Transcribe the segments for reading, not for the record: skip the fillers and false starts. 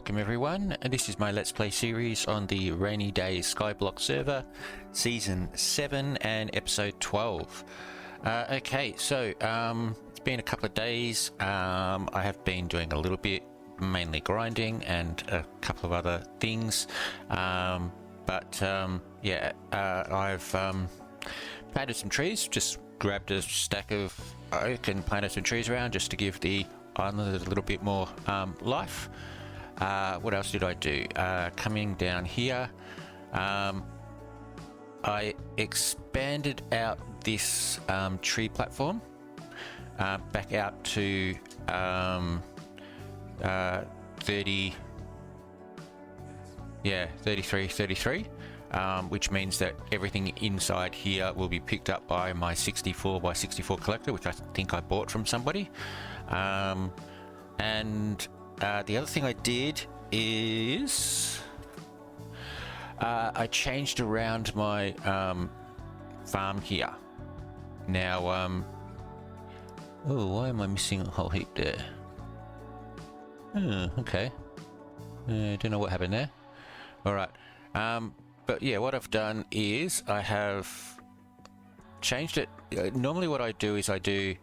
Welcome everyone, and this is my Let's Play series on the Rainy Days Skyblock server, Season 7 and Episode 12. Okay, so it's been a couple of days. I have been doing a little bit, mainly grinding and a couple of other things. I've planted some trees, just grabbed a stack of oak and planted some trees around just to give the island a little bit more life. What else did I do? Coming down here, I expanded out this tree platform back out to 33, which means that everything inside here will be picked up by my 64 by 64 collector, which I think I bought from somebody. The other thing I did is I changed around my farm here. Now, why am I missing a whole heap there? Okay. I don't know what happened there. Alright. But yeah, what I've done is I have changed it. Normally what I do is I do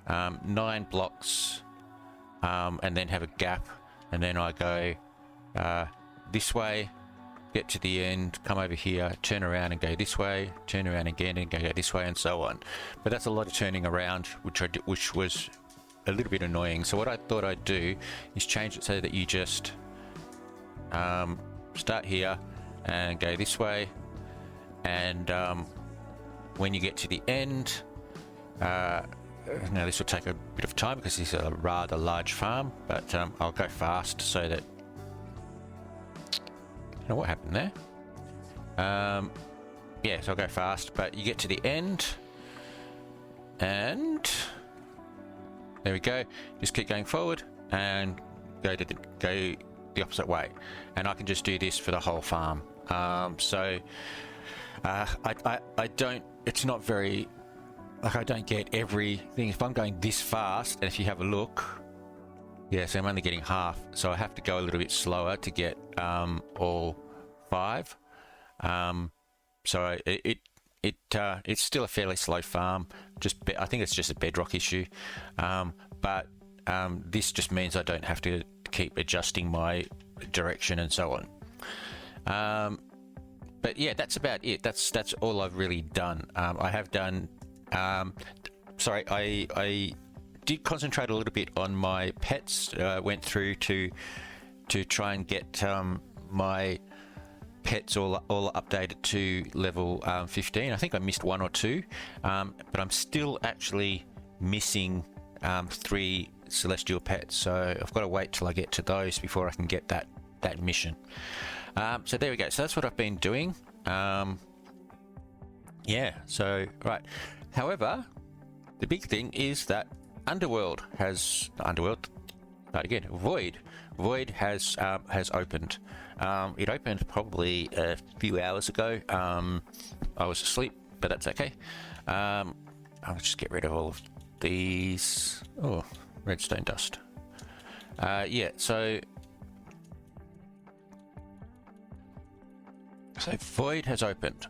9 blocks and then have a gap, and then I go this way, get to the end, come over here, turn around and go this way, turn around again and go this way, and so on. But that's a lot of turning around, which was a little bit annoying. So what I thought I'd do is change it so that you just start here and go this way, and when you get to the end, now this will take a bit of time because this is a rather large farm, but I'll go fast so that... I don't know what happened there. Yeah, so I'll go fast, but you get to the end, and there we go. Just keep going forward and go the opposite way, and I can just do this for the whole farm. I don't. It's not very. Like, I don't get everything. If I'm going this fast, and if you have a look, yeah, so I'm only getting half, so I have to go a little bit slower to get all 5. So it's still a fairly slow farm. I think it's just a Bedrock issue, but this just means I don't have to keep adjusting my direction and so on. But yeah, that's about it. That's all I've really done. I have done. I did concentrate a little bit on my pets. Went through to try and get my pets all updated to level 15. I think I missed 1 or 2, but I'm still actually missing 3 celestial pets. So I've got to wait till I get to those before I can get that mission. So there we go. So that's what I've been doing. Yeah. So right. However, the big thing is that Void has opened. It opened probably a few hours ago. I was asleep, but that's okay. I'll just get rid of all of these. Oh, redstone dust. Yeah, so Void has opened.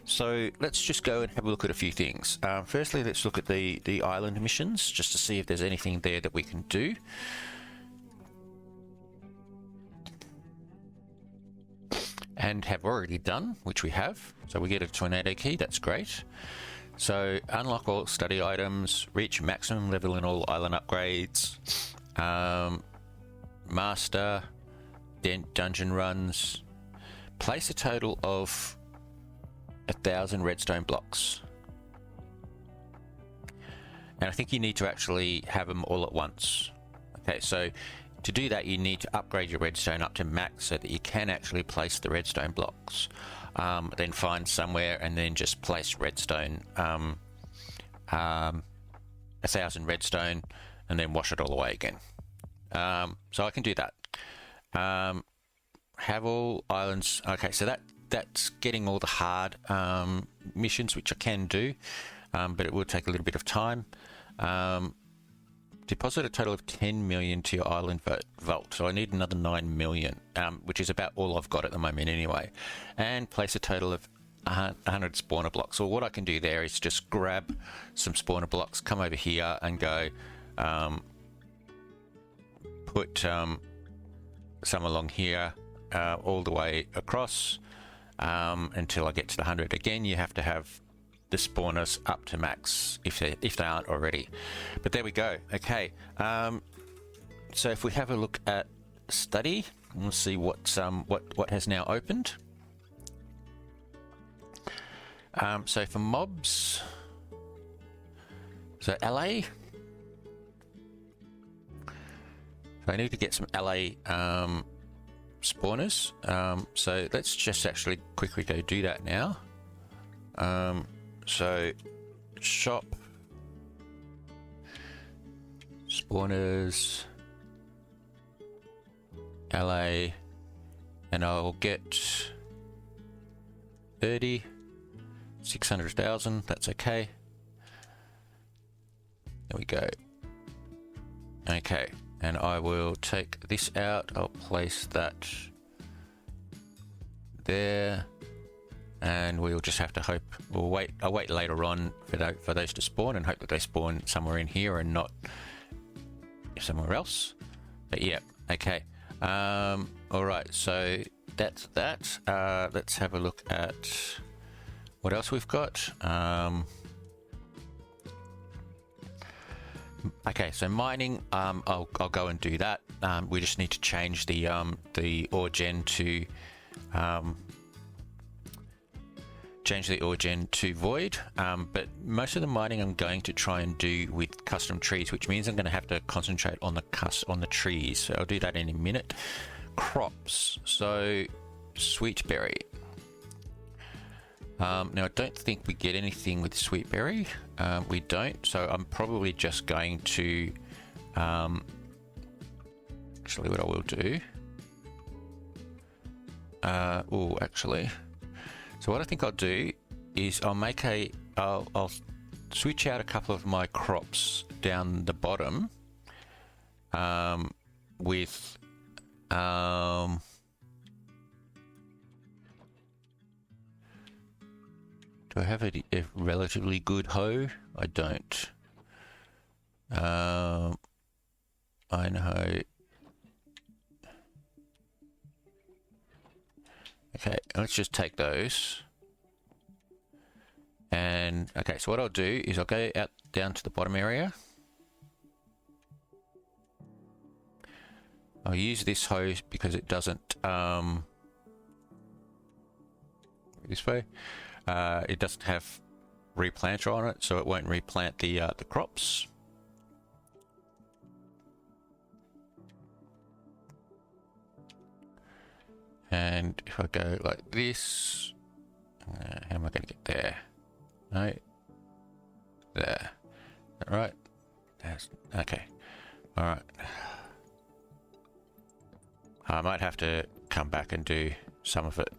So let's just go and have a look at a few things. Firstly, let's look at the island missions, just to see if there's anything there that we can do. And have already done, which we have. So we get a tornado key, that's great. So unlock all study items, reach maximum level in all island upgrades, master dungeon runs, place a total of 1,000 redstone blocks. And I think you need to actually have them all at once. Okay, so to do that, you need to upgrade your redstone up to max so that you can actually place the redstone blocks. Then find somewhere and then just place redstone, 1,000 redstone, and then wash it all away again. So I can do that. Have all islands. Okay, so that's getting all the hard missions, which I can do, but it will take a little bit of time. deposit a total of 10 million to your island vault. So I need another 9 million, which is about all I've got at the moment anyway. And place a total of 100 spawner blocks. So what I can do there is just grab some spawner blocks, come over here and go put some along here all the way across until I get to the 100. Again, you have to have the spawners up to max if they aren't already. But there we go. Okay, so if we have a look at study, we'll see what has now opened. So for mobs, so LA. So I need to get some LA spawners. So let's just actually quickly go do that now. So shop spawners LA, and I'll get 30, 600,000. That's okay. There we go. Okay, and I will take this out. I'll place that there. And we'll just have to hope, I'll wait later on for those to spawn and hope that they spawn somewhere in here and not somewhere else. But yeah, okay. All right, so that's that. Let's have a look at what else we've got. Okay, so mining, I'll go and do that. We just need to change the ore gen to void, but most of the mining I'm going to try and do with custom trees, which means I'm going to have to concentrate on the trees. So I'll do that in a minute. Crops, so sweet berry. Now I don't think we get anything with sweet berry. We don't, so I'm probably just going to actually what I will do. So what I think I'll do is I'll switch out a couple of my crops down the bottom with do I have a relatively good hoe? I don't. I know. Okay, let's just take those. And okay, so what I'll do is I'll go out down to the bottom area. I'll use this hose because it doesn't this way. It doesn't have replanter on it, so it won't replant the crops. And if I go like this, how am I going to get there? No, there. All right. That's okay. All right. I might have to come back and do some of it,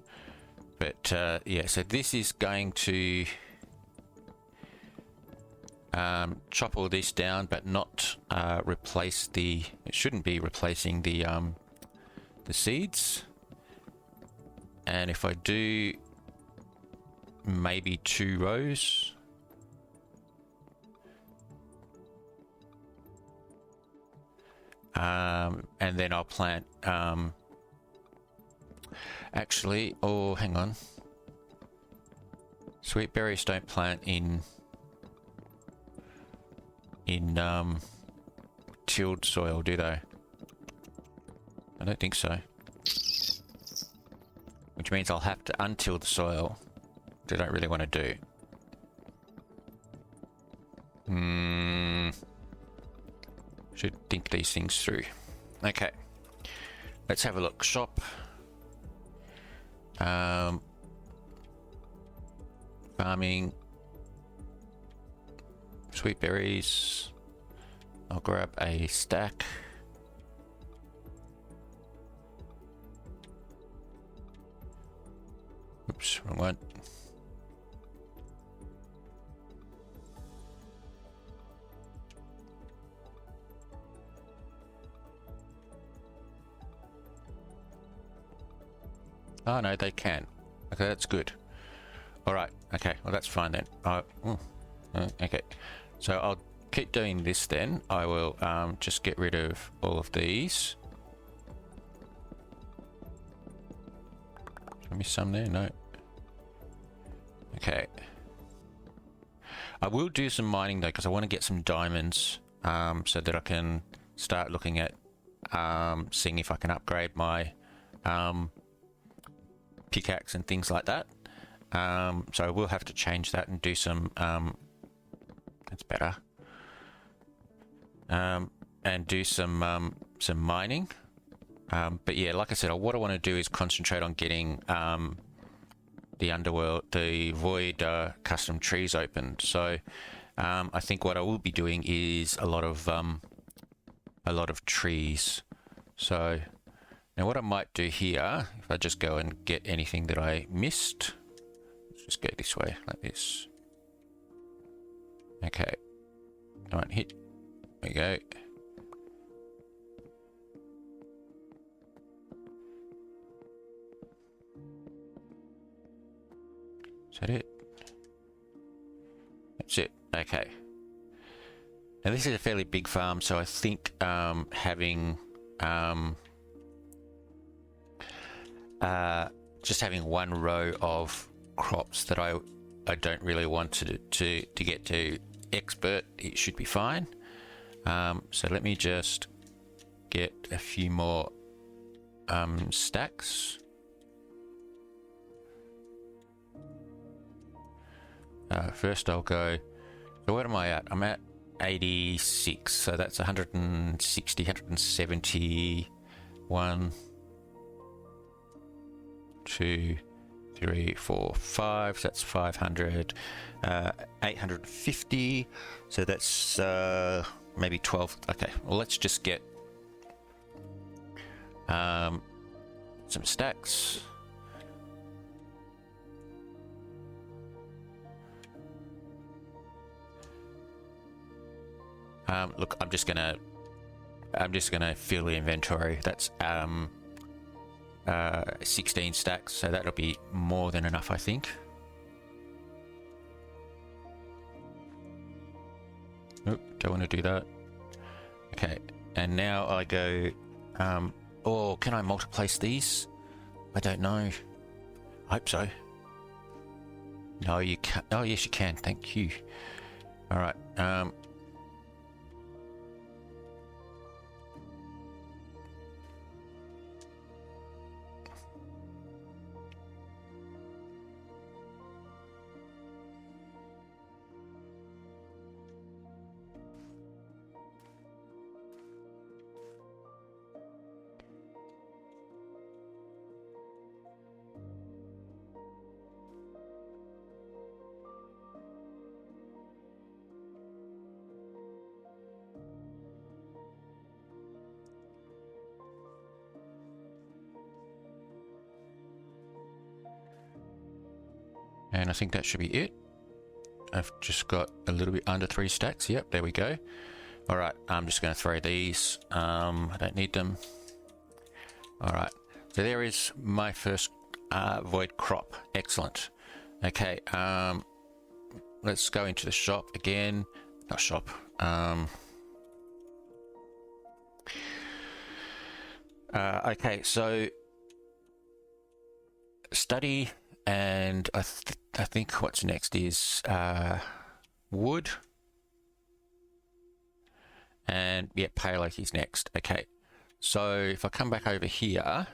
but yeah. So this is going to chop all this down, but not replace the. It shouldn't be replacing the seeds. And if I do maybe 2 rows, and then I'll plant actually, oh hang on, sweet berries don't plant in tilled soil, do they? I don't think so. Which means I'll have to untill the soil, which I don't really want to do. Should think these things through. Okay, let's have a look. Shop. Farming. Sweet berries. I'll grab a stack. Oops, wrong one. Oh no, they can. Okay, that's good. All right. Okay. Well, that's fine then. Okay. So I'll keep doing this then. I will just get rid of all of these. Did I miss some there? No. Okay. I will do some mining though, because I want to get some diamonds so that I can start looking at seeing if I can upgrade my pickaxe and things like that. So I will have to change that and do some that's better, and do some mining. But yeah, like I said, what I want to do is concentrate on getting the void custom trees opened. So I think what I will be doing is a lot of trees. So now what I might do here, if I just go and get anything that I missed, let's just go this way like this. Okay, come on, hit. There we go. Is that it? That's it. Okay. Now this is a fairly big farm, so I think having just having one row of crops that I don't really want to get to expert, it should be fine. So let me just get a few more stacks. First I'll go, so what am I at? I'm at 86, so that's 160, 170, 1, 2, 3, 4, 5, so that's 500, 850, so that's maybe 12. Okay, well let's just get some stacks. Look, I'm just gonna fill the inventory. That's 16 stacks, so that'll be more than enough, I think. Nope, don't want to do that. Okay, and now I go. Oh, can I multiplace these? I don't know. I hope so. No, you can't. Oh, yes, you can. Thank you. All right. And I think that should be it. I've just got a little bit under 3 stacks. Yep, there we go. All right, I'm just going to throw these. I don't need them. All right, so there is my first void crop. Excellent. Okay, let's go into the shop again. Not shop. Okay, so study, and I think what's next is wood, and yeah, pale oak is next. Okay, so if I come back over here,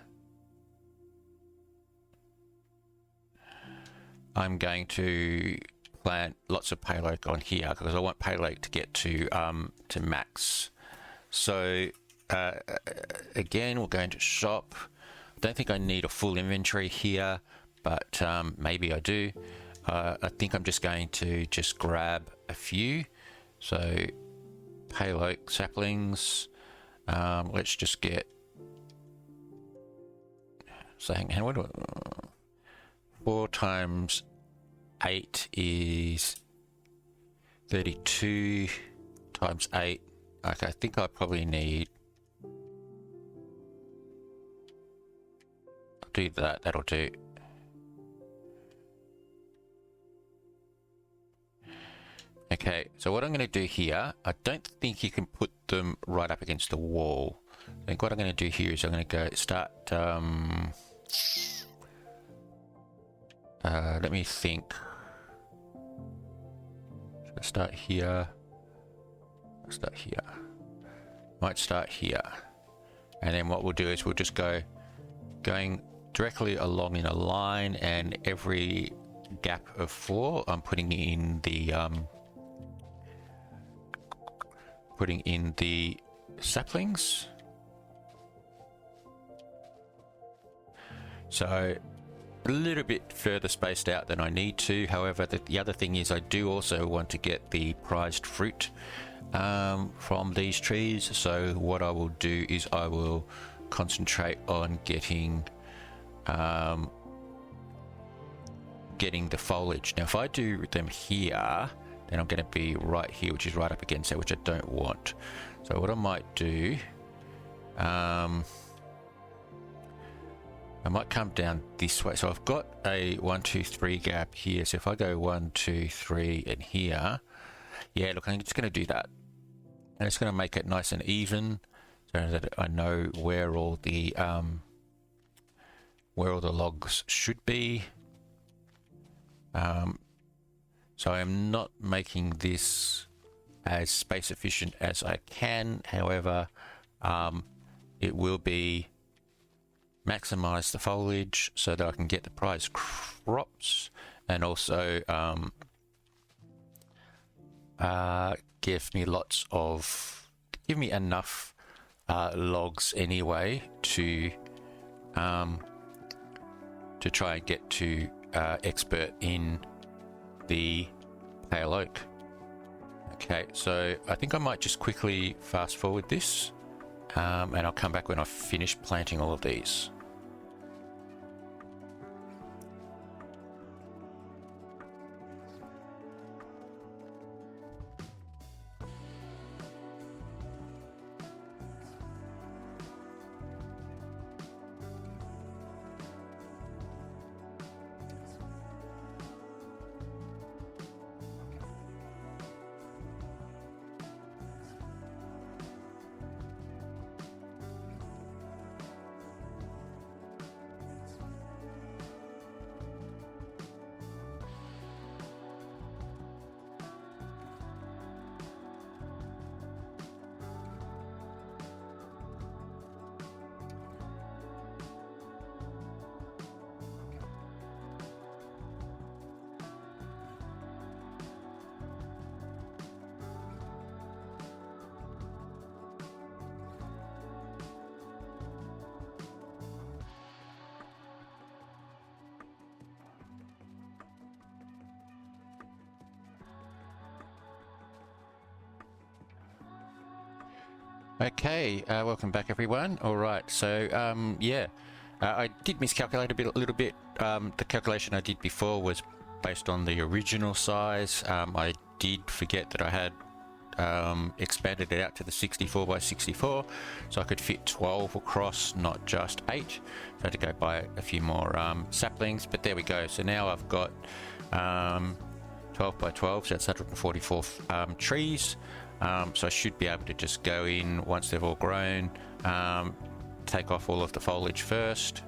I'm going to plant lots of pale oak on here because I want pale oak to get to max. So again, we'll go into shop. I don't think I need a full inventory here, but maybe I do. I think I'm just going to grab a few. So pale oak saplings. Let's just get. So hang on, what do I, 4 times 8 is 32 times 8. Okay, I think I probably need. do that. That'll do. Okay, so what I'm going to do here, I don't think you can put them right up against the wall. I think what I'm going to do here is I'm going to go start, let me think. Should I start here? I'll start here. Might start here. And then what we'll do is we'll just going directly along in a line, and every gap of 4 I'm putting in the saplings. So a little bit further spaced out than I need to. However, the other thing is I do also want to get the prized fruit from these trees. So what I will do is I will concentrate on getting the foliage. Now if I do them here, then I'm going to be right here, which is right up against it, which I don't want. So what I might do, I might come down this way. So I've got a 1, 2, 3 gap here. So if I go 1, 2, 3 and here, yeah, look, I'm just going to do that. And it's going to make it nice and even so that I know where all the logs should be. So I'm not making this as space efficient as I can. However, it will be maximize the foliage so that I can get the prize crops, and also give me enough logs anyway to try and get to expert in the pale oak. Okay, so I think I might just quickly fast forward this, and I'll come back when I've finished planting all of these. Okay, welcome back everyone. All right, so I did miscalculate a little bit. The calculation I did before was based on the original size. I did forget that I had expanded it out to the 64 by 64, so I could fit 12 across, not just 8. So I had to go buy a few more saplings, but there we go. So now I've got 12 by 12, so that's 144 trees. So I should be able to just go in once they've all grown, take off all of the foliage first,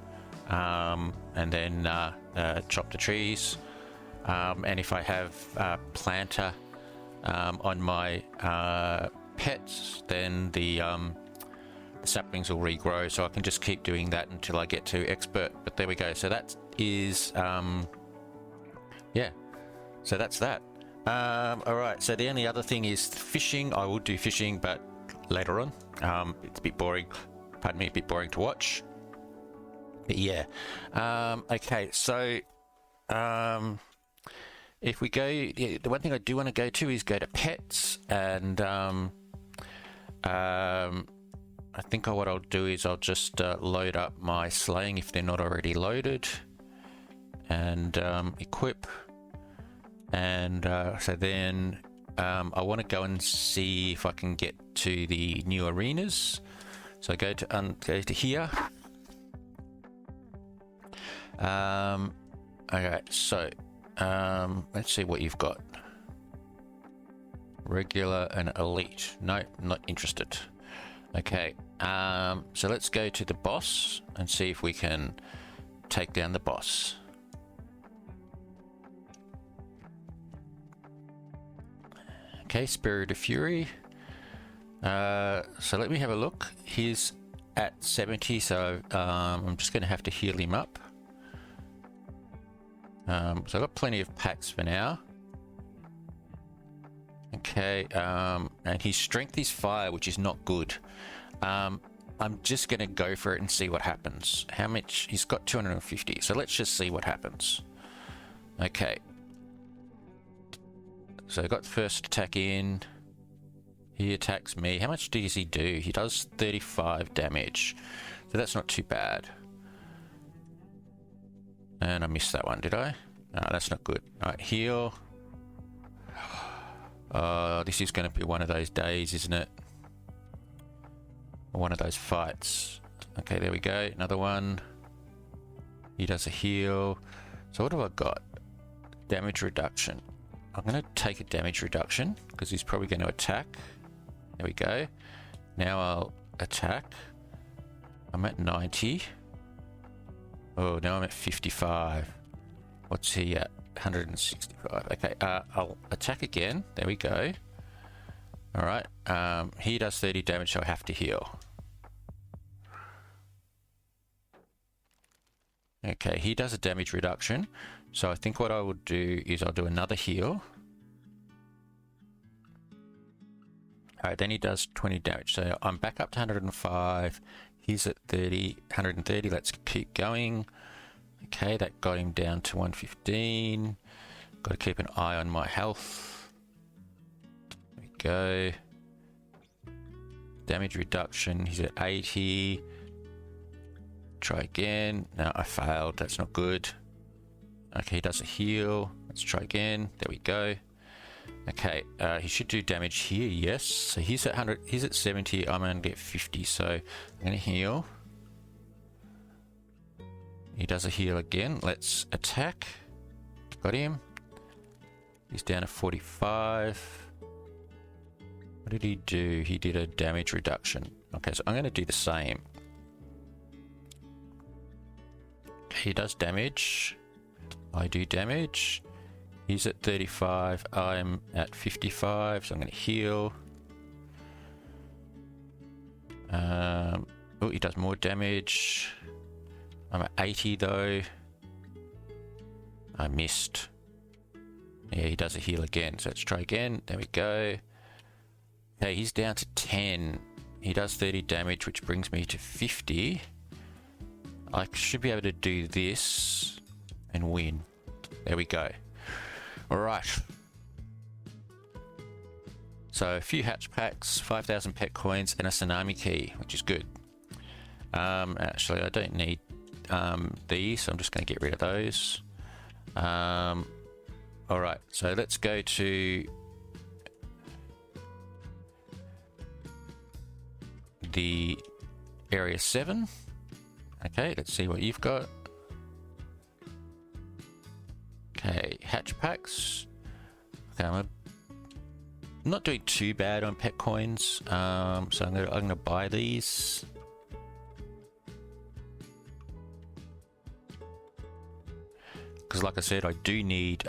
and then chop the trees. And if I have planter on my pets, then the saplings will regrow, so I can just keep doing that until I get to expert. But there we go. So that is yeah, so that's that. All right, so the only other thing is fishing. I will do fishing, but later on. It's a bit boring, pardon me, a bit boring to watch, but yeah. Okay, so if we go, the one thing I do want to go to is go to pets, and I think what I'll do is I'll just load up my slaying if they're not already loaded, and equip. And so then I want to go and see if I can get to the new arenas. So go to here, Okay, so let's see what you've got. Regular and elite. No, not interested. Okay, so let's go to the boss and see if we can take down the boss. Okay, Spirit of Fury. So let me have a look. He's at 70, so I'm just going to have to heal him up. So I've got plenty of packs for now. Okay, and his strength is fire, which is not good. I'm just going to go for it and see what happens. How much? He's got 250, so let's just see what happens. Okay. So I got the first attack in. He attacks me. How much does he do? He does 35 damage. So that's not too bad. And I missed that one, did I? No, that's not good. Alright, heal. This is going to be one of those days, isn't it? Or one of those fights. Okay, there we go. Another one. He does a heal. So what have I got? Damage reduction. I'm going to take a damage reduction because he's probably going to attack. There we go. Now I'll attack. I'm at 90. Oh, now I'm at 55. What's he at? 165. Okay, I'll attack again. There we go. Alright, he does 30 damage, so I have to heal. Okay, he does a damage reduction. So I think what I will do is I'll do another heal. Alright, then he does 20 damage. So I'm back up to 105. He's at 130. Let's keep going. Okay, that got him down to 115. Got to keep an eye on my health. There we go. Damage reduction. He's at 80. Try again. No, I failed. That's not good. Okay, he does a heal. Let's try again. There we go. Okay, he should do damage here, yes. So he's at 100, he's at 70, I'm going to get 50, so I'm going to heal. He does a heal again. Let's attack. Got him. He's down to 45. What did he do? He did a damage reduction. Okay, so I'm going to do the same. He does damage. I do damage. He's at 35. I'm at 55, so I'm going to heal. Oh, he does more damage. I'm at 80 though. I missed. Yeah, he does a heal again, so let's try again. There we go. Okay, he's down to 10. He does 30 damage, which brings me to 50. I should be able to do this and win. There we go. Alright. So a few hatch packs, 5,000 pet coins, and a tsunami key, which is good. Actually, I don't need these, so I'm just going to get rid of those. Alright, so let's go to the area 7. Okay, let's see what you've got. Okay, hatch packs. Okay, I'm not doing too bad on pet coins, so I'm gonna buy these. Because like I said, I do need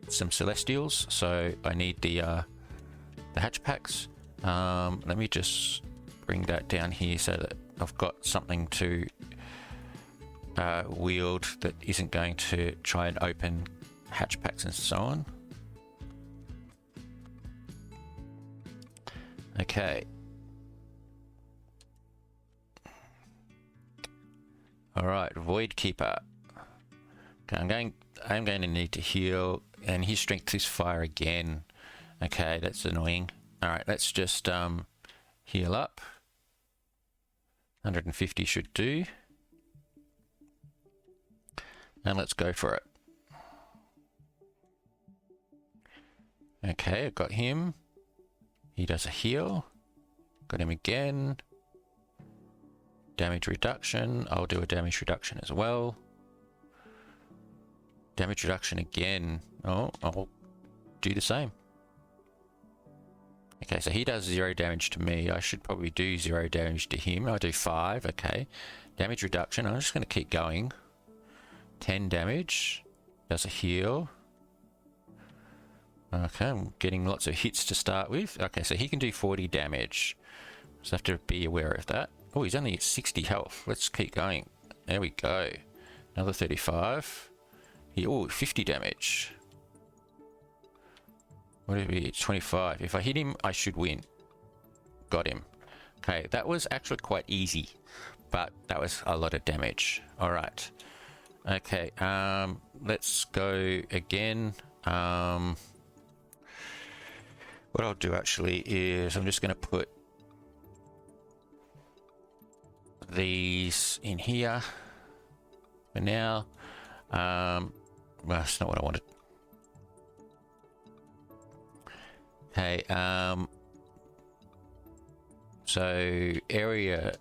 some celestials, so I need the hatch packs. Let me just bring that down here so that I've got something to wield that isn't going to try and open hatch packs and so on. Okay. Alright, Void Keeper. Okay, I'm going to need to heal, and his strength is fire again. Okay, that's annoying. Alright, let's just heal up. 150 should do. And let's go for it. Okay, I got him. He does a heal. Got him again. Damage reduction. I'll do a damage reduction as well. Damage reduction again. Oh, I'll do the same. Okay, so he does 0 damage to me. I should probably do 0 damage to him. I do 5, okay. Damage reduction, I'm just going to keep going. 10 damage. Does a heal. Okay, I'm getting lots of hits to start with. Okay, so he can do 40 damage. So I have to be aware of that. Oh, he's only at 60 health. Let's keep going. There we go. Another 35. Oh, 50 damage. What did we? 25. If I hit him, I should win. Got him. Okay, that was actually quite easy, but that was a lot of damage. All right. Okay, let's go again. What I'll do actually is I'm just going to put these in here for now. Well, that's not what I wanted. Okay, so area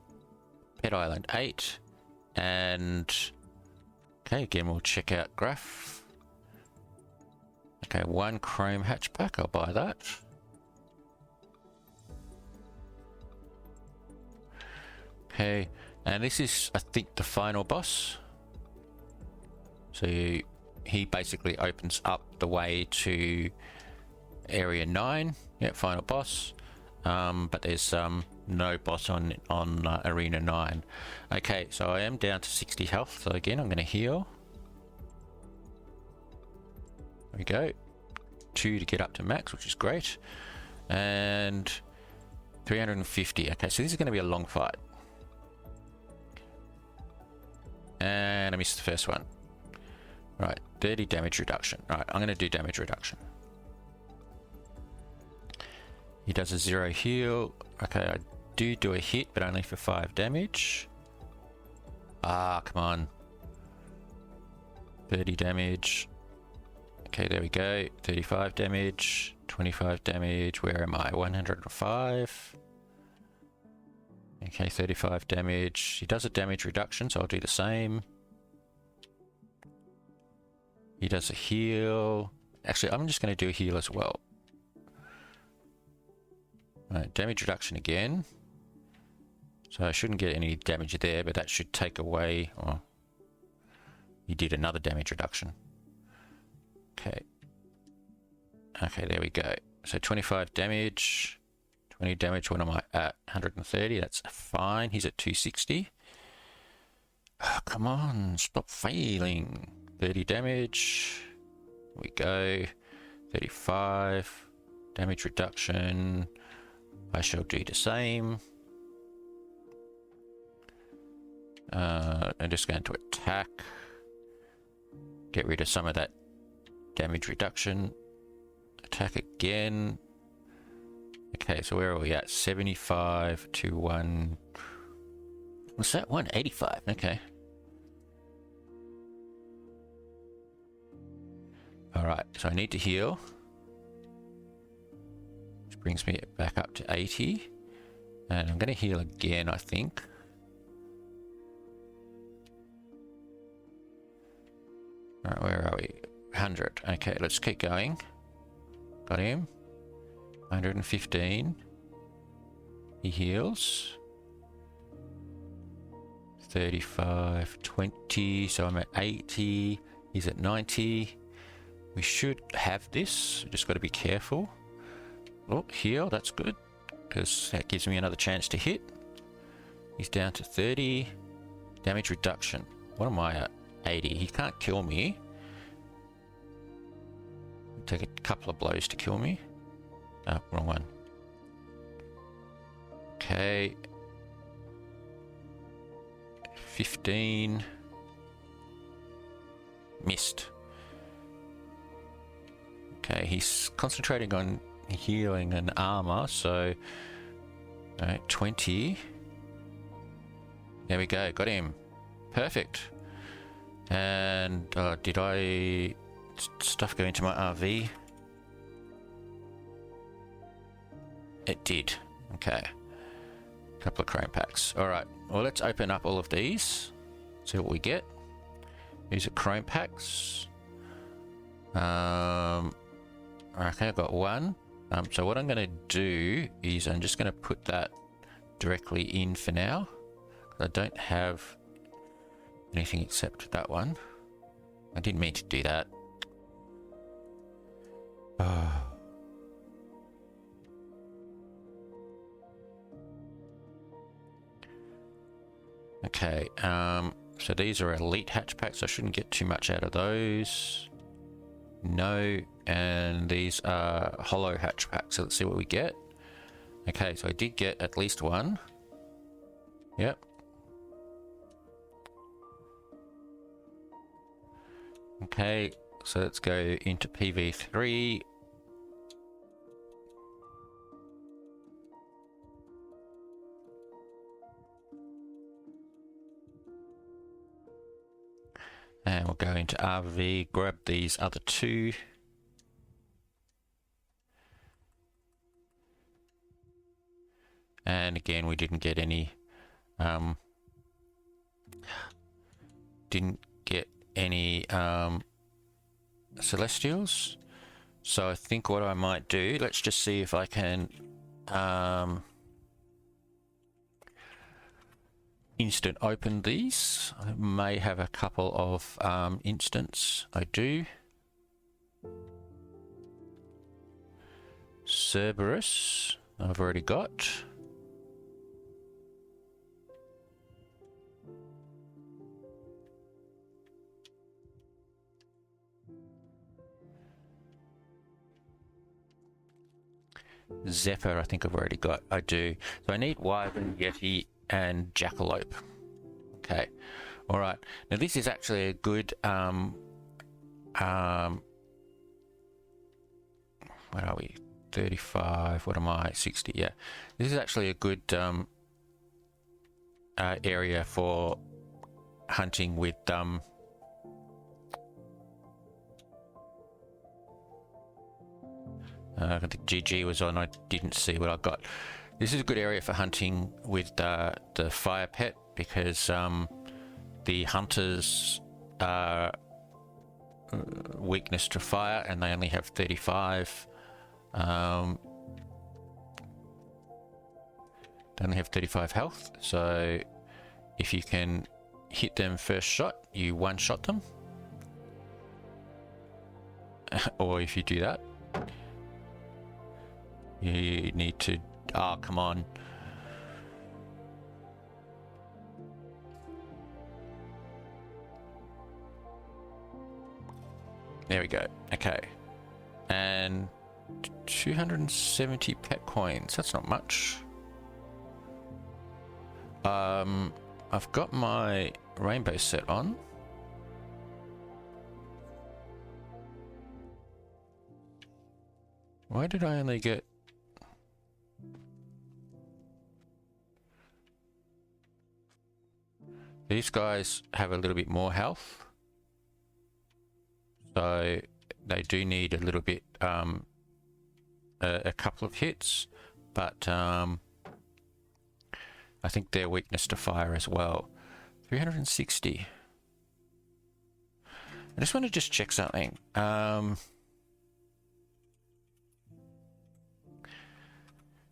Pet Island 8 and okay, again we'll check out graph. Okay, 1 chrome hatchback, I'll buy that. Okay, and this is, I think, the final boss. So he basically opens up the way to area 9. Yeah, final boss. But there's no boss on arena 9. Okay, so I am down to 60 health. So again, I'm going to heal. There we go. 2 to get up to max, which is great. And 350. Okay, so this is going to be a long fight. And I missed the first one. Right, 30 damage reduction. Right, I'm going to do damage reduction. He does a 0 heal. Okay, I do a hit, but only for 5 damage. Ah, come on. 30 damage. Okay, there we go. 35 damage. 25 damage. Where am I? 105. Okay, 35 damage. He does a damage reduction, so I'll do the same. He does a heal. Actually, I'm just going to do a heal as well. Right, damage reduction again. So I shouldn't get any damage there, but that should take away... Oh, he did another damage reduction. Okay. Okay, there we go. So 25 damage. 20 damage. What am I at? 130. That's fine. He's at 260. Oh, come on. Stop failing. 30 damage. Here we go. 35. Damage reduction. I shall do the same. I'm just going to attack. Get rid of some of that damage reduction. Attack again. Okay, so where are we at? 75 to 1... What's that? 185. Okay. Alright, so I need to heal. Which brings me back up to 80. And I'm going to heal again, I think. Alright, where are we? 100. Okay, let's keep going. Got him. 115. He heals. 35, 20. So I'm at 80. He's at 90. We should have this. Just got to be careful. Oh, heal. That's good. Because that gives me another chance to hit. He's down to 30. Damage reduction. What am I at? 80. He can't kill me. Take a couple of blows to kill me. Oh, wrong one. Okay. 15. Missed. Okay, he's concentrating on healing and armor, so... Alright, 20. There we go, got him. Perfect. And did I... stuff go into my RV? It did. Okay. Couple of chrome packs. Alright, well let's open up all of these. See what we get. These are chrome packs. Okay, I've got one. So what I'm going to do is I'm just going to put that directly in for now. I don't have anything except that one. I didn't mean to do that. Oh. Okay, so these are elite hatch packs. I shouldn't get too much out of those. No, and these are hollow hatch packs. So let's see what we get. Okay, so I did get at least one. Yep. Okay, so let's go into PV3. And we'll go into RV, grab these other two. And again, we didn't get any, Celestials. So I think what I might do, let's just see if I can, instant open these. I may have a couple of instants. I do. Cerberus, I've already got. Zephyr, I think I've already got. I do. So I need Wyvern, Yeti, and Jackalope. Okay. All right. Now this is actually a good what are we? 35. What am I? 60. Yeah. This is actually a good area for hunting with I think GG was on. I didn't see what I got. This is a good area for hunting with the fire pet because the hunters are weakness to fire and they only have 35. They only have 35 health. So if you can hit them first shot, you one-shot them. Or if you do that, you need to... Oh, come on. There we go. Okay. And 270 pet coins. That's not much. I've got my rainbow set on. Why did I only get... These guys have a little bit more health, so they do need a little bit, a couple of hits, but I think they're weakness to fire as well. 360. I just want to check something.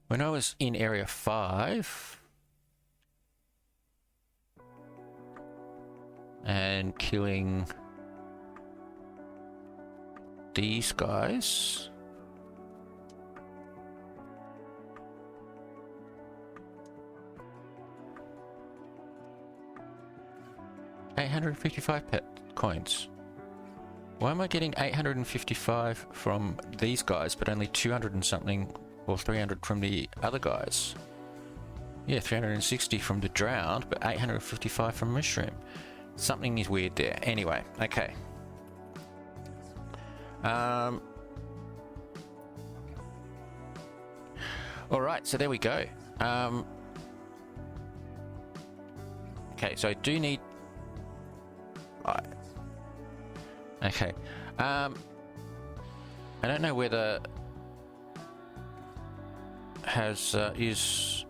When I was in Area 5... and killing these guys. $855 pet coins. Why am I getting 855 from these guys, but only 200 and something or 300 from the other guys? Yeah, 360 from the drowned, but 855 from Mushroom. Something is weird there. Anyway, okay. All right, so there we go. Okay, so I do need... Okay. I don't know whether has is...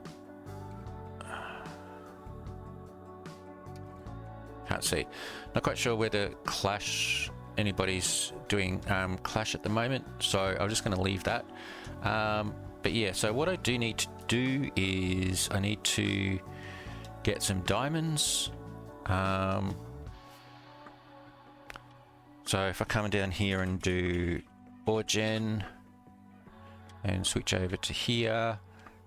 Can't see. Not quite sure whether Clash anybody's doing Clash at the moment, so I'm just going to leave that. But yeah, so what I do need to do is I need to get some diamonds. So if I come down here and do ore gen and switch over to here,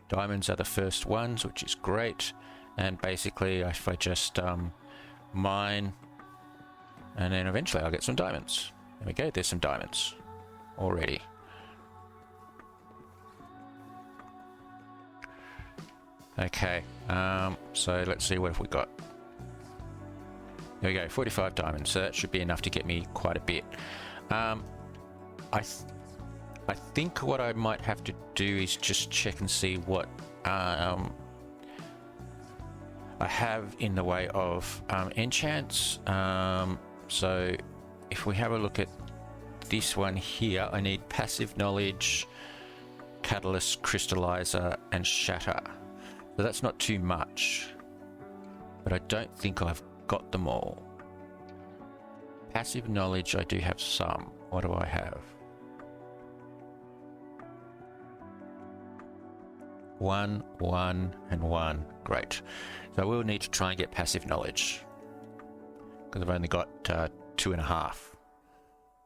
diamonds are the first ones, which is great. And basically if I just mine, and then eventually I'll get some diamonds. There we go, there's some diamonds already. Okay, so let's see what have we got. There we go, 45 diamonds, so that should be enough to get me quite a bit. I think what I might have to do is just check and see what I have in the way of enchants. So if we have a look at this one here, I need passive knowledge, catalyst, crystallizer, and shatter. So that's not too much, but I don't think I've got them all. Passive knowledge, I do have some. What do I have? 1, 1, and 1. Great. So I will need to try and get passive knowledge, because I've only got 2.5.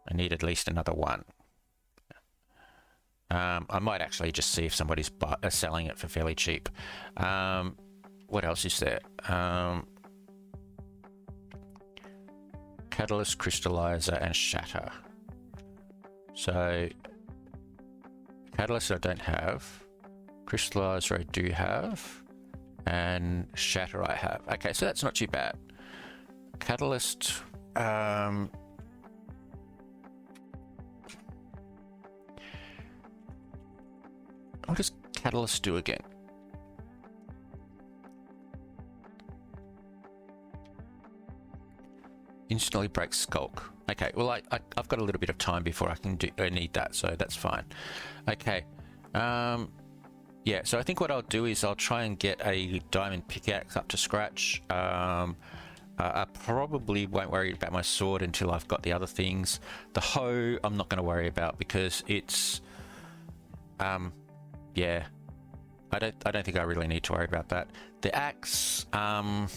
I need at least another 1. I might actually just see if somebody's selling it for fairly cheap. What else is there? Catalyst, crystallizer, and shatter. So catalyst I don't have, crystallizer I do have, and shatter I have. Okay, so that's not too bad. Catalyst, what does catalyst do again? Instantly breaks skulk. Okay, well I've got a little bit of time before I can need that, so that's fine. Okay, yeah, so I think what I'll do is I'll try and get a diamond pickaxe up to scratch. I probably won't worry about my sword until I've got the other things. The hoe I'm not going to worry about because it's yeah, I don't think I really need to worry about that. The axe, I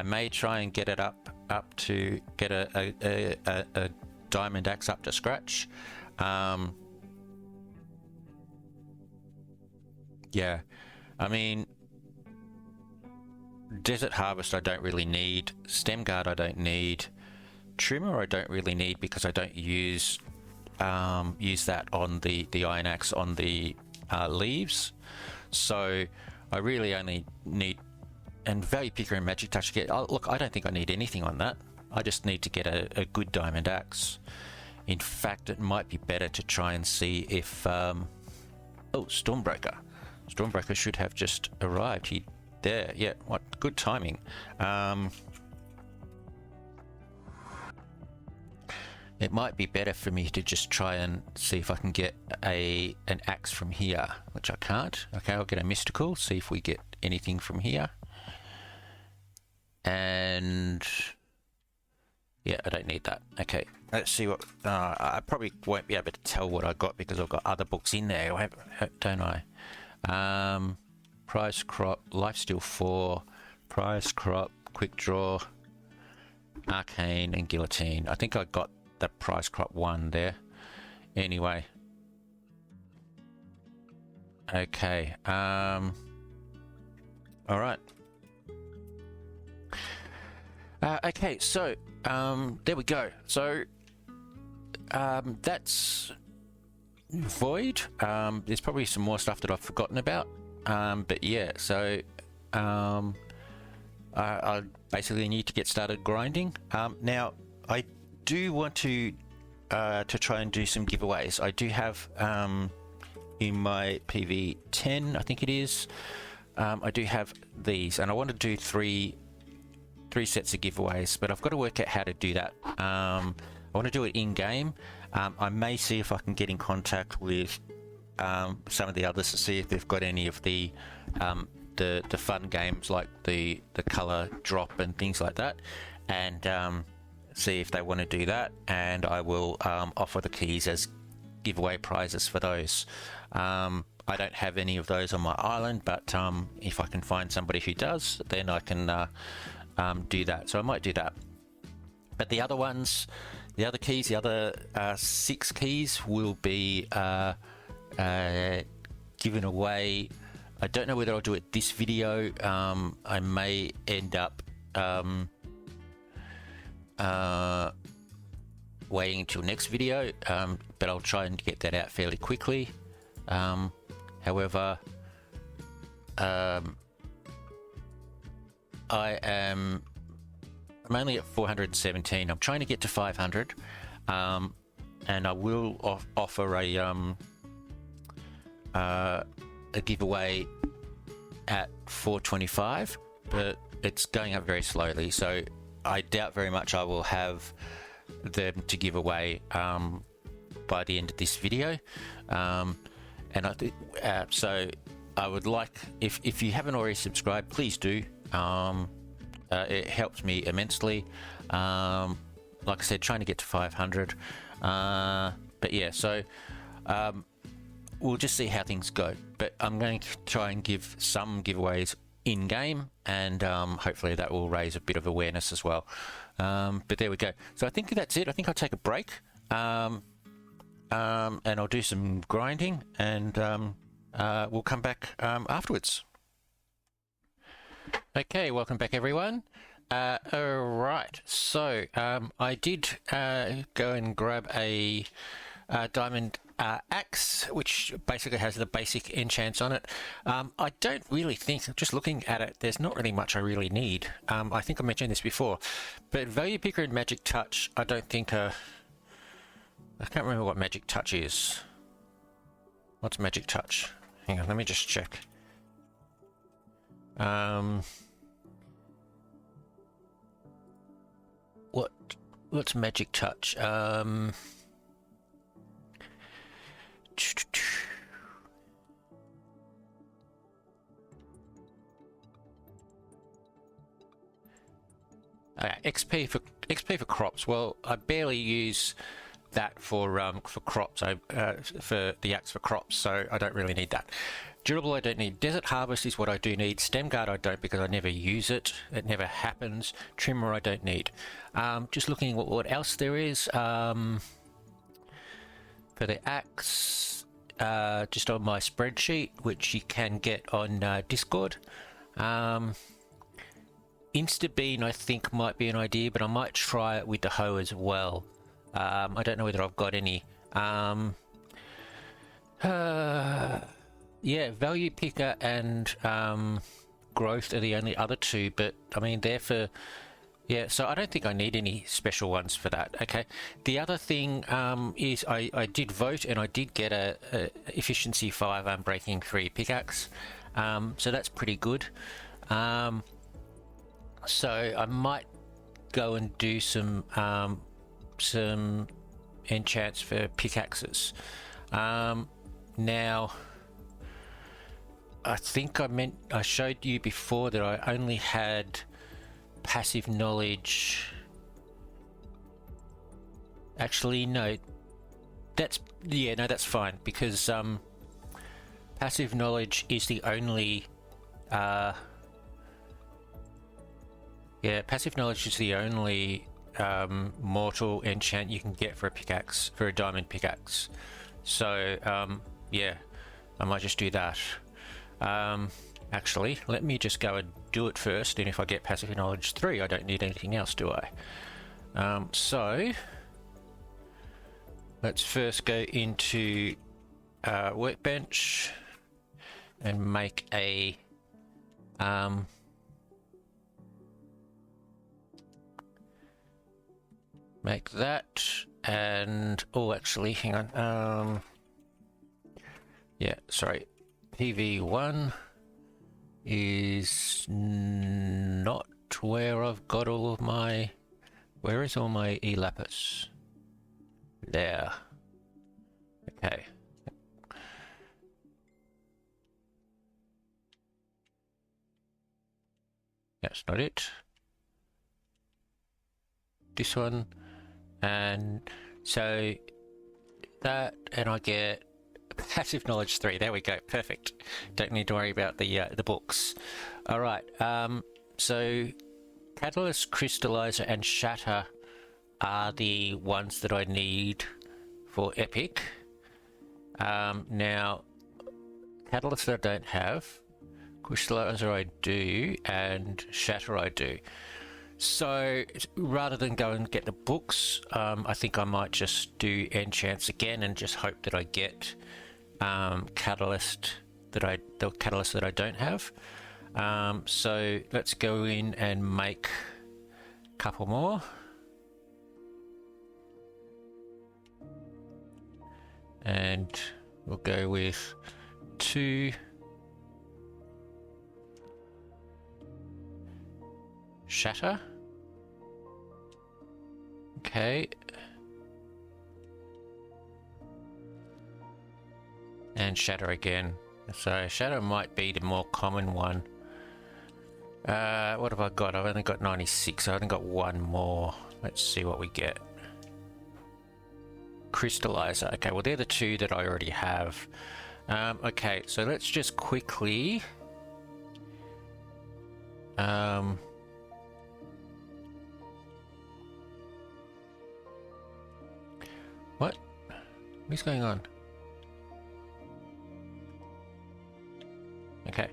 may try and get it up to get a diamond axe up to scratch. Yeah, I mean, Desert Harvest I don't really need. Stem Guard I don't need. Trimmer I don't really need because I don't use that on the iron axe on the leaves. So I really only need, and Value Picker and Magic Touch look, I don't think I need anything on that. I just need to get a good diamond axe. In fact, it might be better to try and see if oh, Stormbreaker should have just arrived. There, yeah, what good timing. It might be better for me to just try and see if I can get an axe from here, which I can't. Okay, I'll get a mystical, see if we get anything from here. And yeah, I don't need that. Okay, let's see what I probably won't be able to tell what I got because I've got other books in there, don't I? Prize Crop, Lifesteal 4, Prize Crop, Quick Draw, Arcane, and Guillotine. I think I got the Prize Crop 1 there. Anyway. Okay. Alright. Okay, so, there we go. So, that's Void. There's probably some more stuff that I've forgotten about. But yeah, so I basically need to get started grinding. Now, I do want to try and do some giveaways. I do have in my PV10, I think it is, I do have these, and I want to do three sets of giveaways, but I've got to work out how to do that. I want to do it in game. I may see if I can get in contact with some of the others to see if they've got any of the fun games like the color drop and things like that, and see if they want to do that, and I will offer the keys as giveaway prizes for those. I don't have any of those on my island, but if I can find somebody who does, then I can do that. So I might do that. But the other ones, the other keys, the other 6 keys will be given away. I don't know whether I'll do it this video. I may end up waiting until next video, but I'll try and get that out fairly quickly. However, I'm only at 417. I'm trying to get to 500, and I will offer a giveaway at 425, but it's going up very slowly, so I doubt very much I will have them to give away by the end of this video. And I think so I would like, if you haven't already subscribed, please do. It helps me immensely. Like I said, trying to get to 500, but yeah, so we'll just see how things go, but I'm going to try and give some giveaways in game, and hopefully that will raise a bit of awareness as well. But there we go. So I think that's it. I think I'll take a break, and I'll do some grinding, and we'll come back afterwards. Okay, welcome back everyone. Alright, so I did go and grab a diamond axe, which basically has the basic enchants on it. I don't really think, just looking at it, there's not really much I really need. I think I mentioned this before, but Value Picker and Magic Touch, I don't think I can't remember what Magic Touch is. What's Magic Touch? Hang on, let me just check. What's Magic Touch? XP for crops. Well, I barely use that for crops. For the axe for crops, so I don't really need that. Durable, I don't need. Desert Harvest is what I do need. Stem Guard, I don't, because I never use it. It never happens. Trimmer, I don't need. Just looking at what else there is. For the axe, just on my spreadsheet, which you can get on Discord. Instabeam, I think, might be an idea, but I might try it with the hoe as well. I don't know whether I've got any. Yeah, Value Picker and Growth are the only other two, but I mean, they're for... Yeah, so I don't think I need any special ones for that. Okay, the other thing is I did vote, and I did get a Efficiency 5 Unbreaking 3 pickaxe, so that's pretty good. So I might go and do some enchants for pickaxes. Now, I think I showed you before that I only had passive knowledge. Actually, no, that's fine, because passive knowledge is the only passive knowledge is the only mortal enchant you can get for a pickaxe, for a diamond pickaxe. So yeah, I might just do that. Actually, let me just go and do it first, and if I get passive knowledge 3, I don't need anything else, do I? So let's first go into workbench and make a make that, and actually, hang on. Yeah, sorry. PV1 is not where I've got all of my... Where is all my E-lapis? There. Okay. That's not it. this one, and so that, and I get passive knowledge 3. There we go, perfect. Don't need to worry about the books. All right, so Catalyst, Crystallizer, and Shatter are the ones that I need for Epic. Now, Catalyst I don't have, Crystallizer I do, and Shatter I do. So rather than go and get the books, I think I might just do Enchants again and just hope that I get the catalyst that I don't have. So let's go in and make a couple more. And we'll go with 2 Shatter. Okay. And Shatter again. So Shatter might be the more common one. What have I got? I've only got 96. I've only got one more. Let's see what we get. Crystallizer. Okay, well they're the 2 that I already have. Okay, so let's just quickly what is going on? Okay,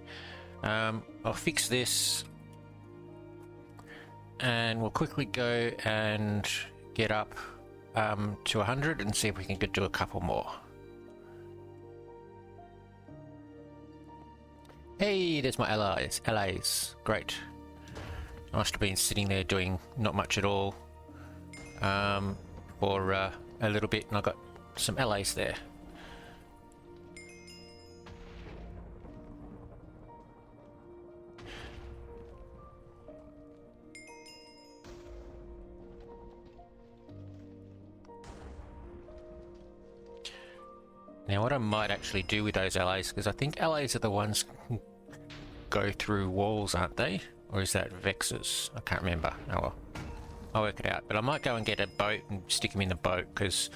I'll fix this and we'll quickly go and get up to 100 and see if we can do a couple more. Hey, there's my allies. Great. I must have been sitting there doing not much at all for a little bit, and I got some allies there. Now what I might actually do with those allies, because I think allies are the ones who go through walls, aren't they? Or is that Vexes? I can't remember. Oh well. I'll work it out. But I might go and get a boat and stick them in the boat, because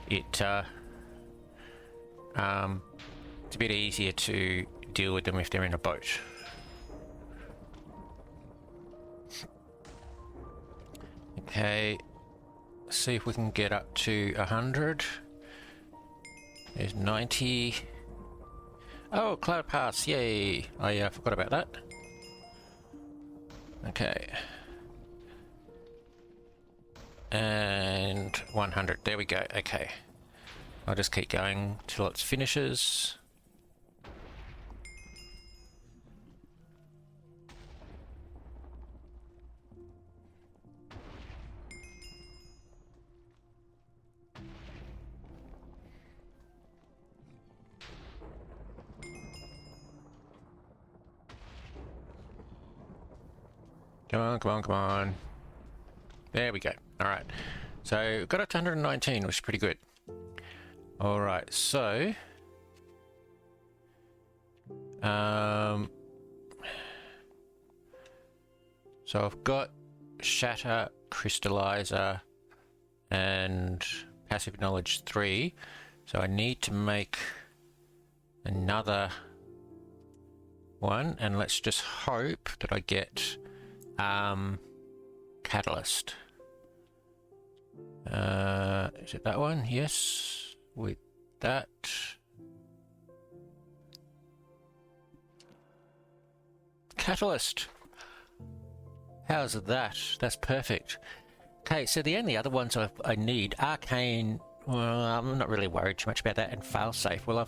it's a bit easier to deal with them if they're in a boat. Okay. Let's see if we can get up to 100. There's 90. Oh, Cloud Pass, yay! I forgot about that. Okay. And 100, there we go, okay. I'll just keep going till it finishes. Come on, come on, come on. There we go. Alright. So, got up to 119, which is pretty good. Alright, so... so I've got Shatter, Crystallizer, and Passive Knowledge 3. So I need to make another one, and let's just hope that I get... Catalyst. Is it that one? Yes. With that. Catalyst. How's that? That's perfect. Okay, so the only other ones I need, Arcane, well, I'm not really worried too much about that, and Failsafe. Well, I'm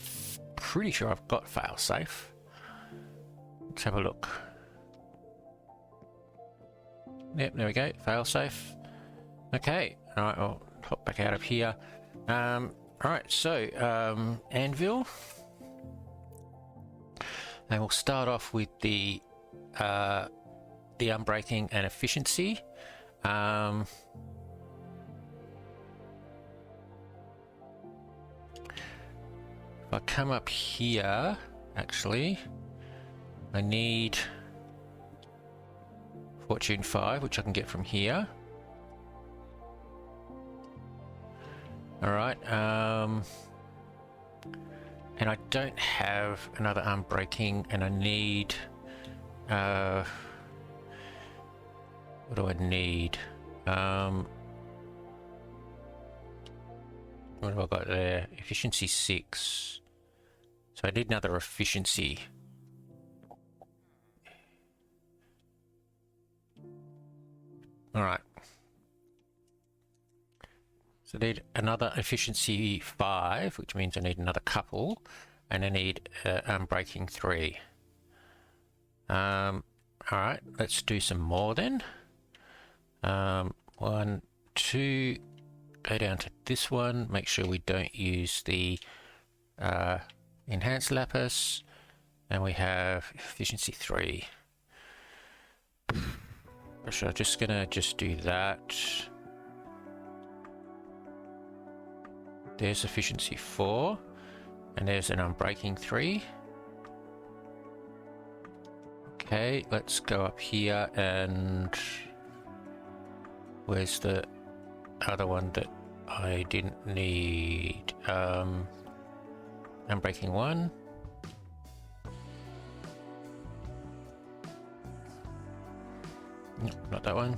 pretty sure I've got Failsafe. Let's have a look. Yep, there we go, failsafe. Okay, alright, I'll hop back out of here. Alright, so, Anvil. And we'll start off with the Unbreaking and Efficiency. If I come up here, actually, I need... Fortune 5, which I can get from here. All right. And I don't have another unbreaking, and I need. What do I need? What have I got there? Efficiency 6. So I need another efficiency. All right. So I need another efficiency 5, which means I need another couple, and I need unbreaking 3. All right, let's do some more then. 1, 2. Go down to this one. Make sure we don't use the enhanced lapis, and we have efficiency 3. So I'm just gonna do that. There's efficiency 4, and there's an unbreaking 3. Okay, let's go up here, and where's the other one that I didn't need? Unbreaking 1. Nope, not that one.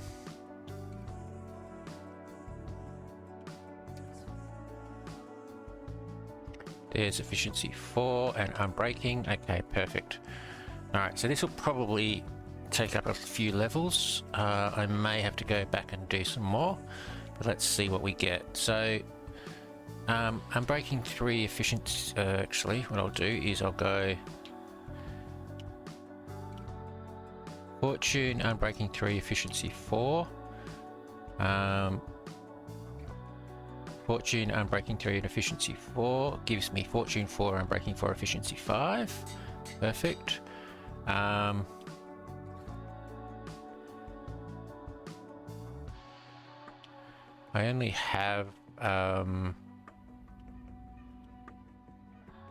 There's efficiency 4 and unbreaking. Okay, perfect. Alright, so this will probably take up a few levels. I may have to go back and do some more, but let's see what we get. So, unbreaking 3 efficiency. Actually, what I'll do is I'll go Fortune, unbreaking 3, efficiency 4. Fortune, unbreaking 3 and efficiency 4 gives me Fortune 4, unbreaking 4, efficiency 5. Perfect. I only have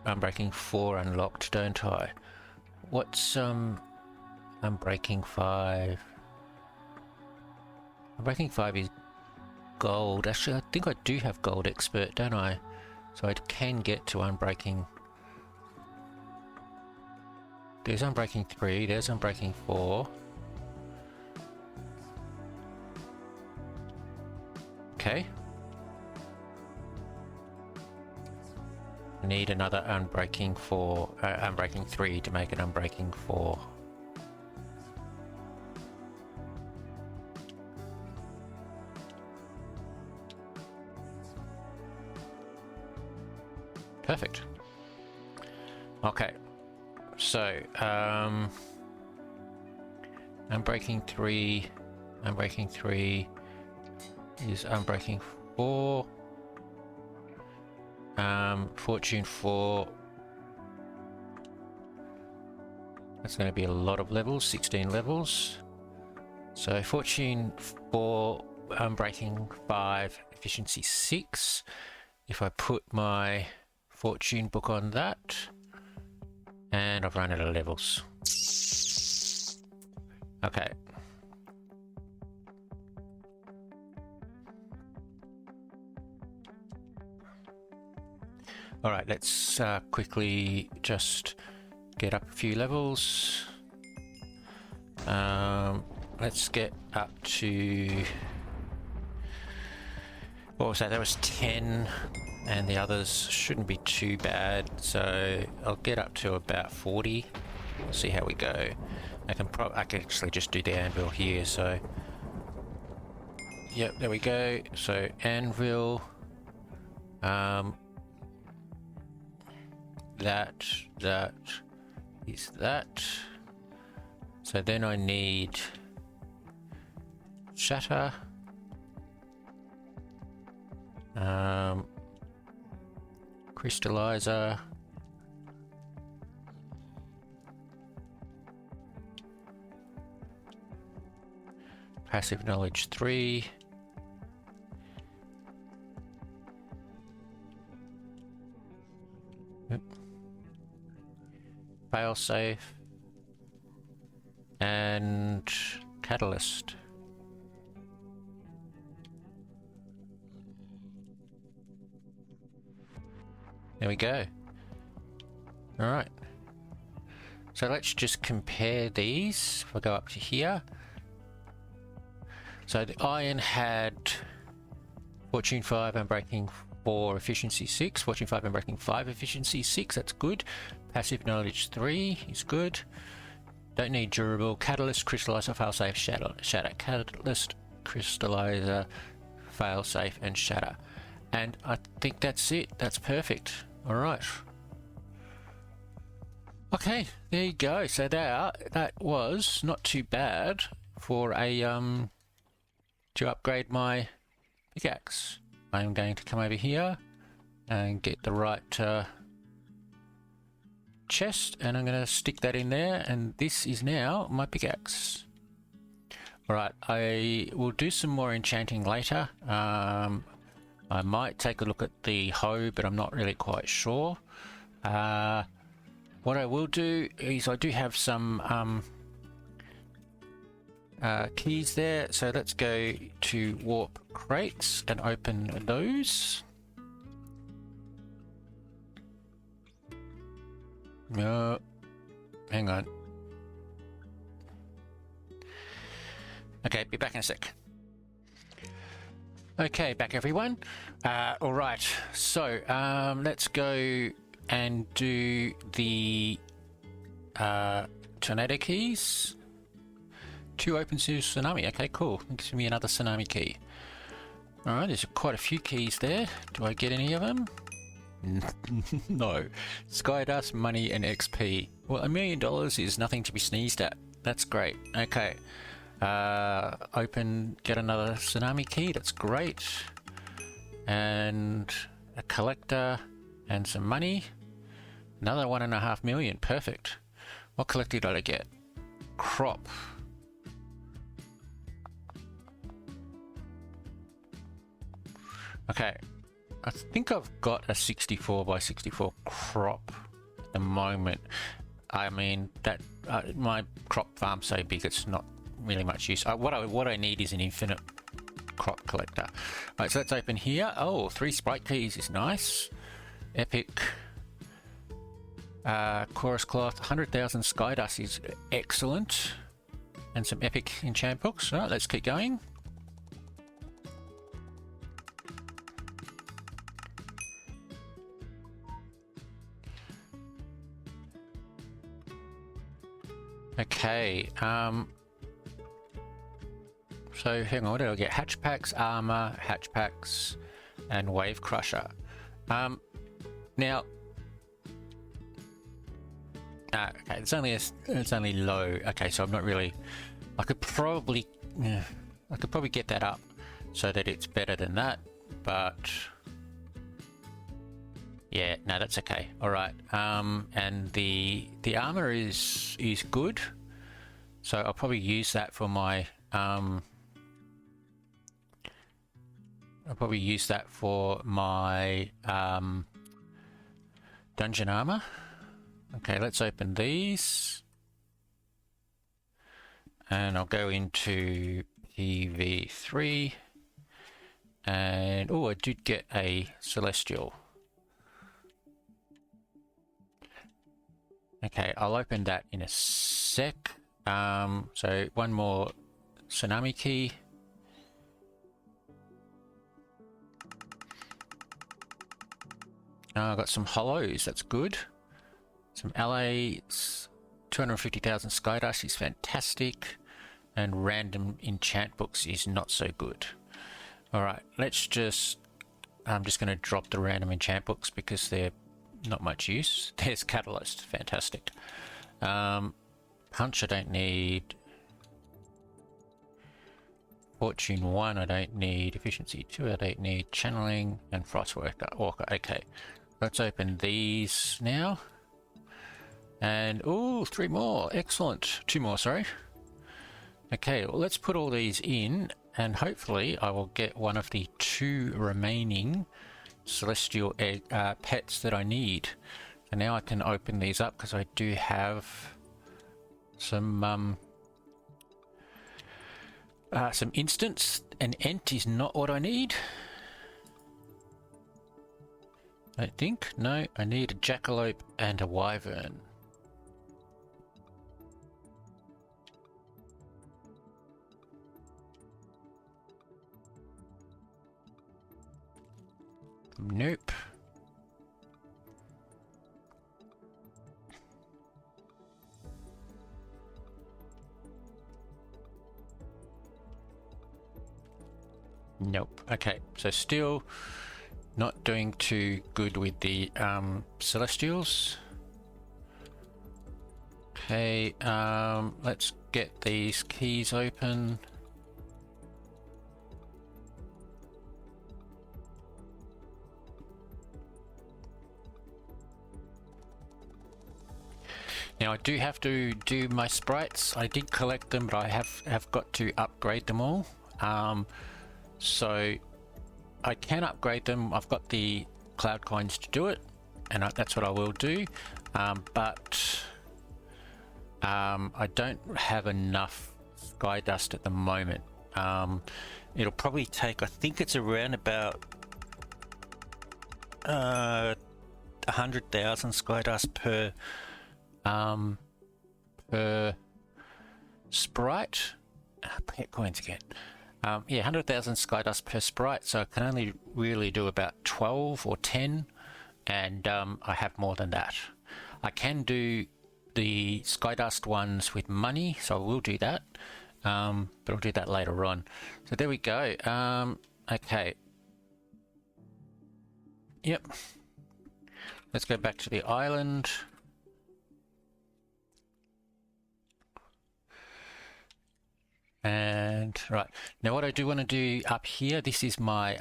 unbreaking 4 unlocked, don't I? What's unbreaking 5? Unbreaking 5 is gold. Actually, I think I do have gold expert, don't I? So I can get to unbreaking. There's unbreaking 3, there's unbreaking 4. Okay. I need another unbreaking 4, unbreaking 3 to make an unbreaking 4. Perfect. Okay. So, unbreaking 3 is unbreaking 4. Fortune 4. That's going to be a lot of levels, 16 levels. So Fortune 4, unbreaking 5, efficiency 6. If I put my Fortune book on that, and I've run out of levels. Okay. All right, let's quickly just get up a few levels. Let's get up to, what was that? That was 10, and the others shouldn't be too bad. So I'll get up to about 40. We'll see how we go. I can actually just do the anvil here. So, yep, there we go. So anvil. That is that. So then I need shatter. Crystallizer. Passive knowledge 3. Failsafe and catalyst. There we go. Alright. So let's just compare these. If I go up to here. So the iron had Fortune 5 and Breaking 4, Efficiency 6. Fortune 5 and Breaking 5, Efficiency 6. That's good. Passive Knowledge 3 is good. Don't need Durable. Catalyst, Crystallizer, Failsafe, Shatter. Catalyst, Crystallizer, Failsafe, and Shatter. And I think that's it. That's perfect. Alright. Okay, there you go. So that was not too bad for a to upgrade my pickaxe. I'm going to come over here and get the right chest, and I'm going to stick that in there, and this is now my pickaxe. Alright, I will do some more enchanting later. I might take a look at the hoe, but I'm not really quite sure. What I will do is I do have some keys there, so let's go to warp crates and open those. No, hang on. Okay, be back in a sec. Okay, back everyone. All right, so let's go and do the tornado keys. 2 open series tsunami. Okay, cool. Gives me another tsunami key. All right, there's quite a few keys there. Do I get any of them? No. Skydust, money, and XP. Well, $1 million is nothing to be sneezed at. That's great. Okay. Get another tsunami key. That's great. And a collector and some money. Another 1.5 million. Perfect. What collector did I get? Crop. Okay. I think I've got a 64 by 64 crop at the moment. I mean, that my crop farm's so big it's not really much use. What I need is an infinite crop collector. Right, so let's open here. Oh, 3 sprite keys is nice. Epic. Chorus cloth. 100,000 Skydust is excellent. And some epic enchant books. Alright, let's keep going. Okay, so hang on, what did I get? Hatch packs, armor, hatch packs, and wave crusher. Now, okay, it's only low. Okay, so I'm not really. I could probably get that up so that it's better than that, but yeah, no, that's okay. All right, and the armor is good, so I'll probably use that for my dungeon armor. Okay, let's open these, and I'll go into PV3, and oh, I did get a celestial. Okay, I'll open that in a sec. So one more tsunami key. I got some hollows, that's good. Some LAs, 250,000 Skydust is fantastic. And random enchant books is not so good. Alright, I'm just going to drop the random enchant books because they're not much use. There's Catalyst, fantastic. Punch I don't need. Fortune 1 I don't need. Efficiency 2 I don't need. Channeling and Frostwalker. Okay, let's open these now. And oh, 3 more. Excellent. 2 more, sorry. Okay, well, let's put all these in, and hopefully I will get one of the 2 remaining celestial egg pets that I need. So now I can open these up because I do have some instants. An ent is not what I need. I think. No, I need a jackalope and a wyvern. Nope. Nope. Okay, so still not doing too good with the Celestials. Okay, let's get these keys open. Now I do have to do my sprites. I did collect them, but I have got to upgrade them all. So I can upgrade them. I've got the cloud coins to do it, and that's what I will do. But I don't have enough sky dust at the moment. It'll probably take, I think it's around about 100,000 sky dust per sprite. Get coins again. Yeah, 100,000 sky dust per sprite, so I can only really do about 12 or 10, and I have more than that. I can do the sky dust ones with money, so I will do that, but I'll do that later on. So there we go. Okay. Yep. Let's go back to the island. And right now, what I do want to do up here, this is my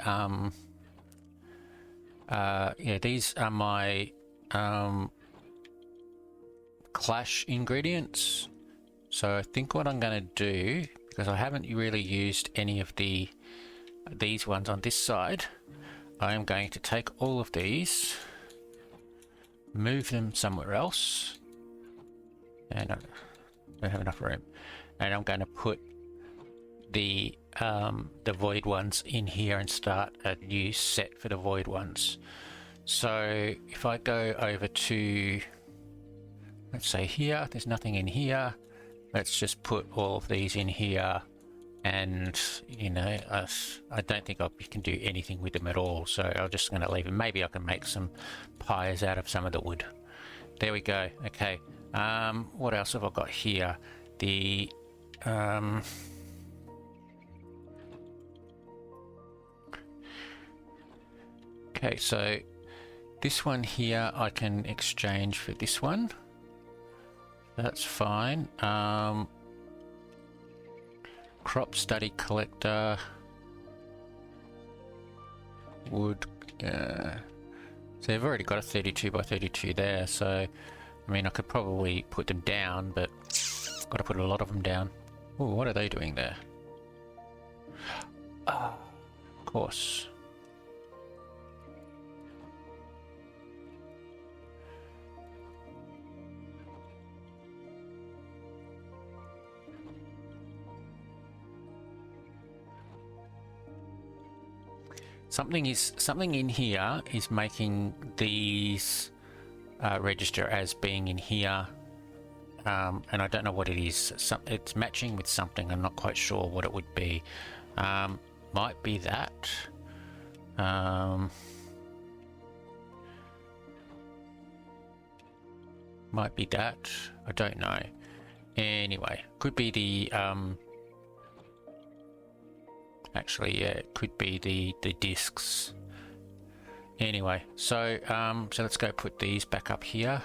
yeah, these are my clash ingredients. So I think what I'm going to do, because I haven't really used any of these ones on this side, I am going to take all of these, move them somewhere else, and I don't have enough room, and I'm going to put the void ones in here and start a new set for the void ones. So if I go over to, let's say here, there's nothing in here. Let's just put all of these in here, and you know, I don't think we can do anything with them at all. So I'm just going to leave them. Maybe I can make some pies out of some of the wood. There we go. Okay. What else have I got here? The okay, so this one here I can exchange for this one. That's fine. Crop study collector wood. So they've already got a 32 by 32 there. So I mean, I could probably put them down, but I've got to put a lot of them down. Oh, what are they doing there? Of course. Something in here is making these register as being in here, and I don't know what it is. It's matching with something. I'm not quite sure what it would be. Might be that. Might be that. I don't know. Anyway, could be the actually, yeah, it could be the discs. Anyway, so so let's go put these back up here.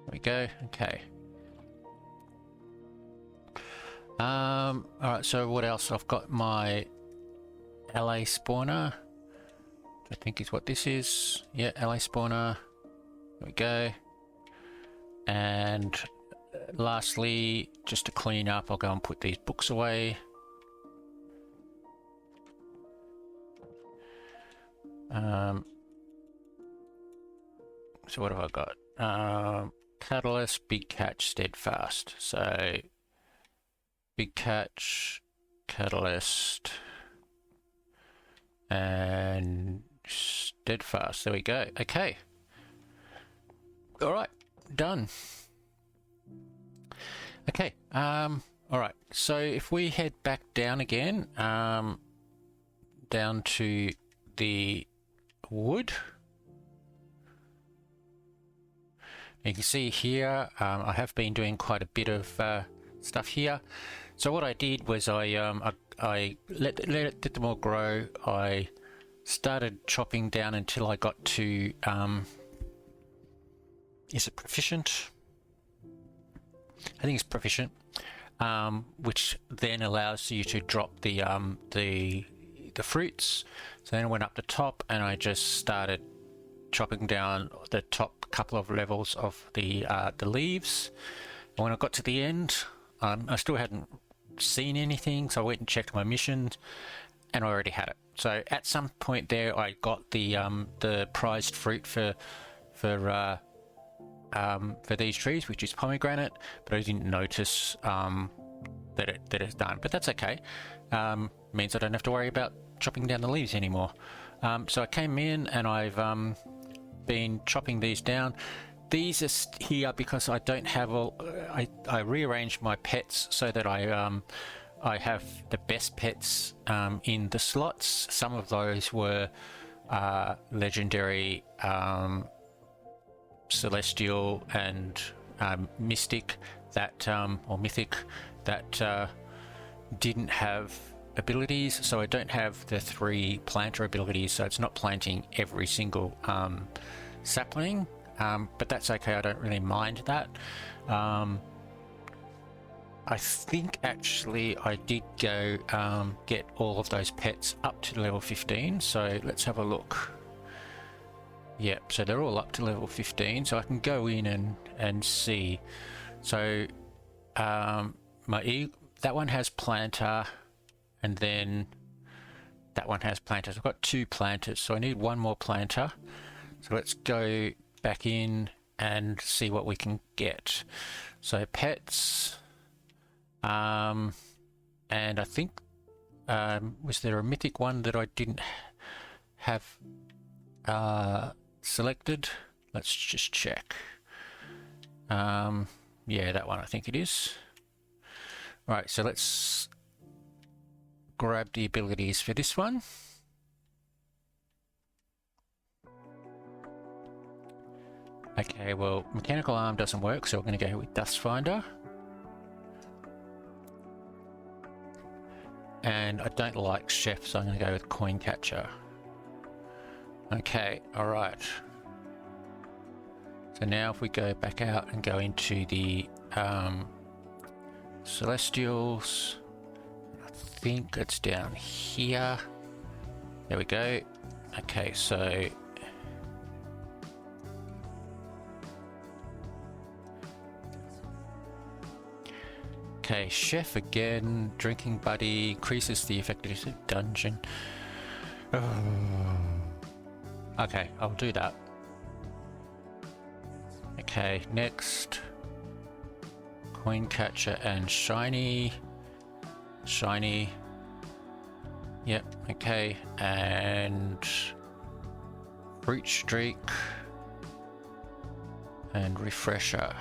There we go. Okay. All right. So what else? I've got my LA spawner. I think is what this is. Yeah, LA spawner. There we go. And lastly, just to clean up, I'll go and put these books away. So what have I got? Catalyst, big catch, steadfast. So big catch, catalyst, and steadfast. There we go. Okay. All right, done. Okay. All right. So if we head back down again, down to the wood. You can see here, I have been doing quite a bit of stuff here. So what I did was I let them all grow. I started chopping down until I got to, is it proficient? I think it's proficient, which then allows you to drop the fruits. So then I went up the top and I just started chopping down the top couple of levels of the leaves. And when I got to the end, I still hadn't seen anything, so I went and checked my missions, and I already had it. So at some point there, I got the prized fruit for these trees, which is pomegranate, but I didn't notice that it's done. But that's okay. Means I don't have to worry about chopping down the leaves anymore. So I came in and I've been chopping these down. These are here because I don't have all. I rearranged my pets so that I have the best pets in the slots. Some of those were legendary, celestial, and mystic that or mythic that didn't have abilities. So I don't have the 3 planter abilities, so it's not planting every single sapling, but that's okay. I don't really mind that. I think actually I did go get all of those pets up to level 15, so let's have a look. Yep, so they're all up to level 15, so I can go in and see. So that one has planter, and then that one has planters. I've got 2 planters, so I need 1 more planter. So let's go back in and see what we can get. So pets, and I think was there a mythic one that I didn't have selected? Let's just check. Yeah, that one I think it is. Right, so let's grab the abilities for this one. Okay, well, mechanical arm doesn't work, so we're going to go with Dust Finder. And I don't like Chef, so I'm going to go with Coin Catcher. Okay, alright. So now if we go back out and go into the Celestials, I think it's down here. There we go. Okay, so okay, Chef again. Drinking Buddy increases the effectiveness of dungeon. Okay, I'll do that. Okay, next. Coin Catcher and Shiny. Shiny. Yep, okay. And Fruit Streak. And Refresher.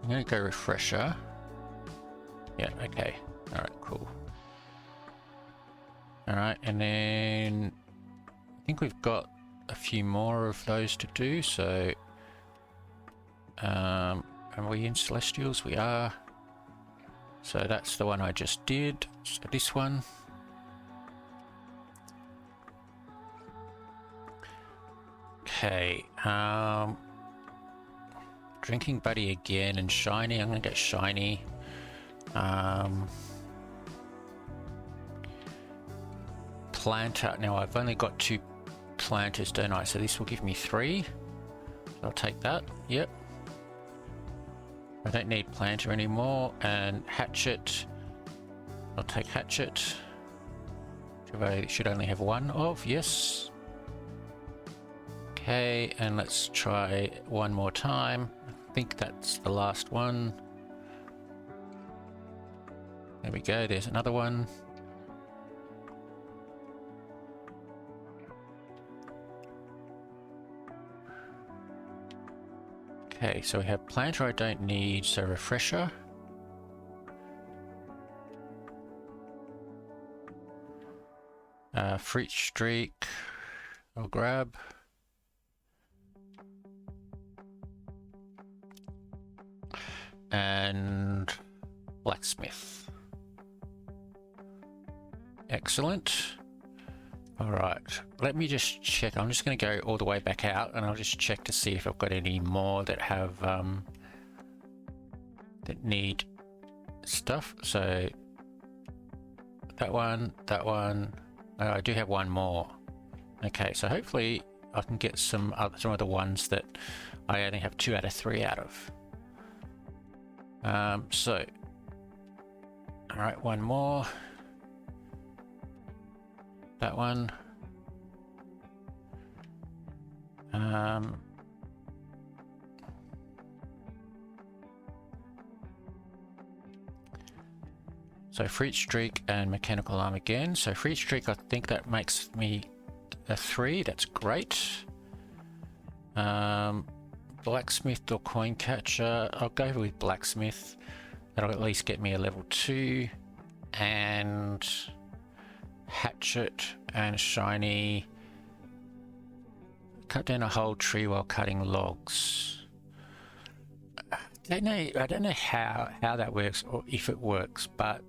I'm gonna go Refresher. Yeah, okay. Alright, cool. Alright, and then I think we've got a few more of those to do, so are we in Celestials? We are. So that's the one I just did. So this one. Okay, Drinking Buddy again and Shiny. I'm gonna get Shiny. Planter. Now I've only got 2 planters, don't I? So this will give me 3. So I'll take that. Yep. I don't need planter anymore. And Hatchet. I'll take Hatchet. I should only have one of, yes. Okay, and let's try one more time. I think that's the last one. There we go, there's another one. Okay, so we have planter I don't need, so refresher. Fruit streak, I'll grab. And blacksmith. Excellent. All right, let me just check. I'm just going to go all the way back out and I'll just check to see if I've got any more that have that need stuff. So that one. Oh, I do have one more. Okay, so hopefully I can get some of the ones that I only have 2 out of 3 out of. So, all right, one more. That one. So fruit streak and mechanical arm again. So fruit streak, I think that makes me a 3. That's great. Blacksmith or coin catcher. I'll go with blacksmith. That'll at least get me a level 2. And hatchet and shiny. Cut down a whole tree while cutting logs. I don't know how that works or if it works, but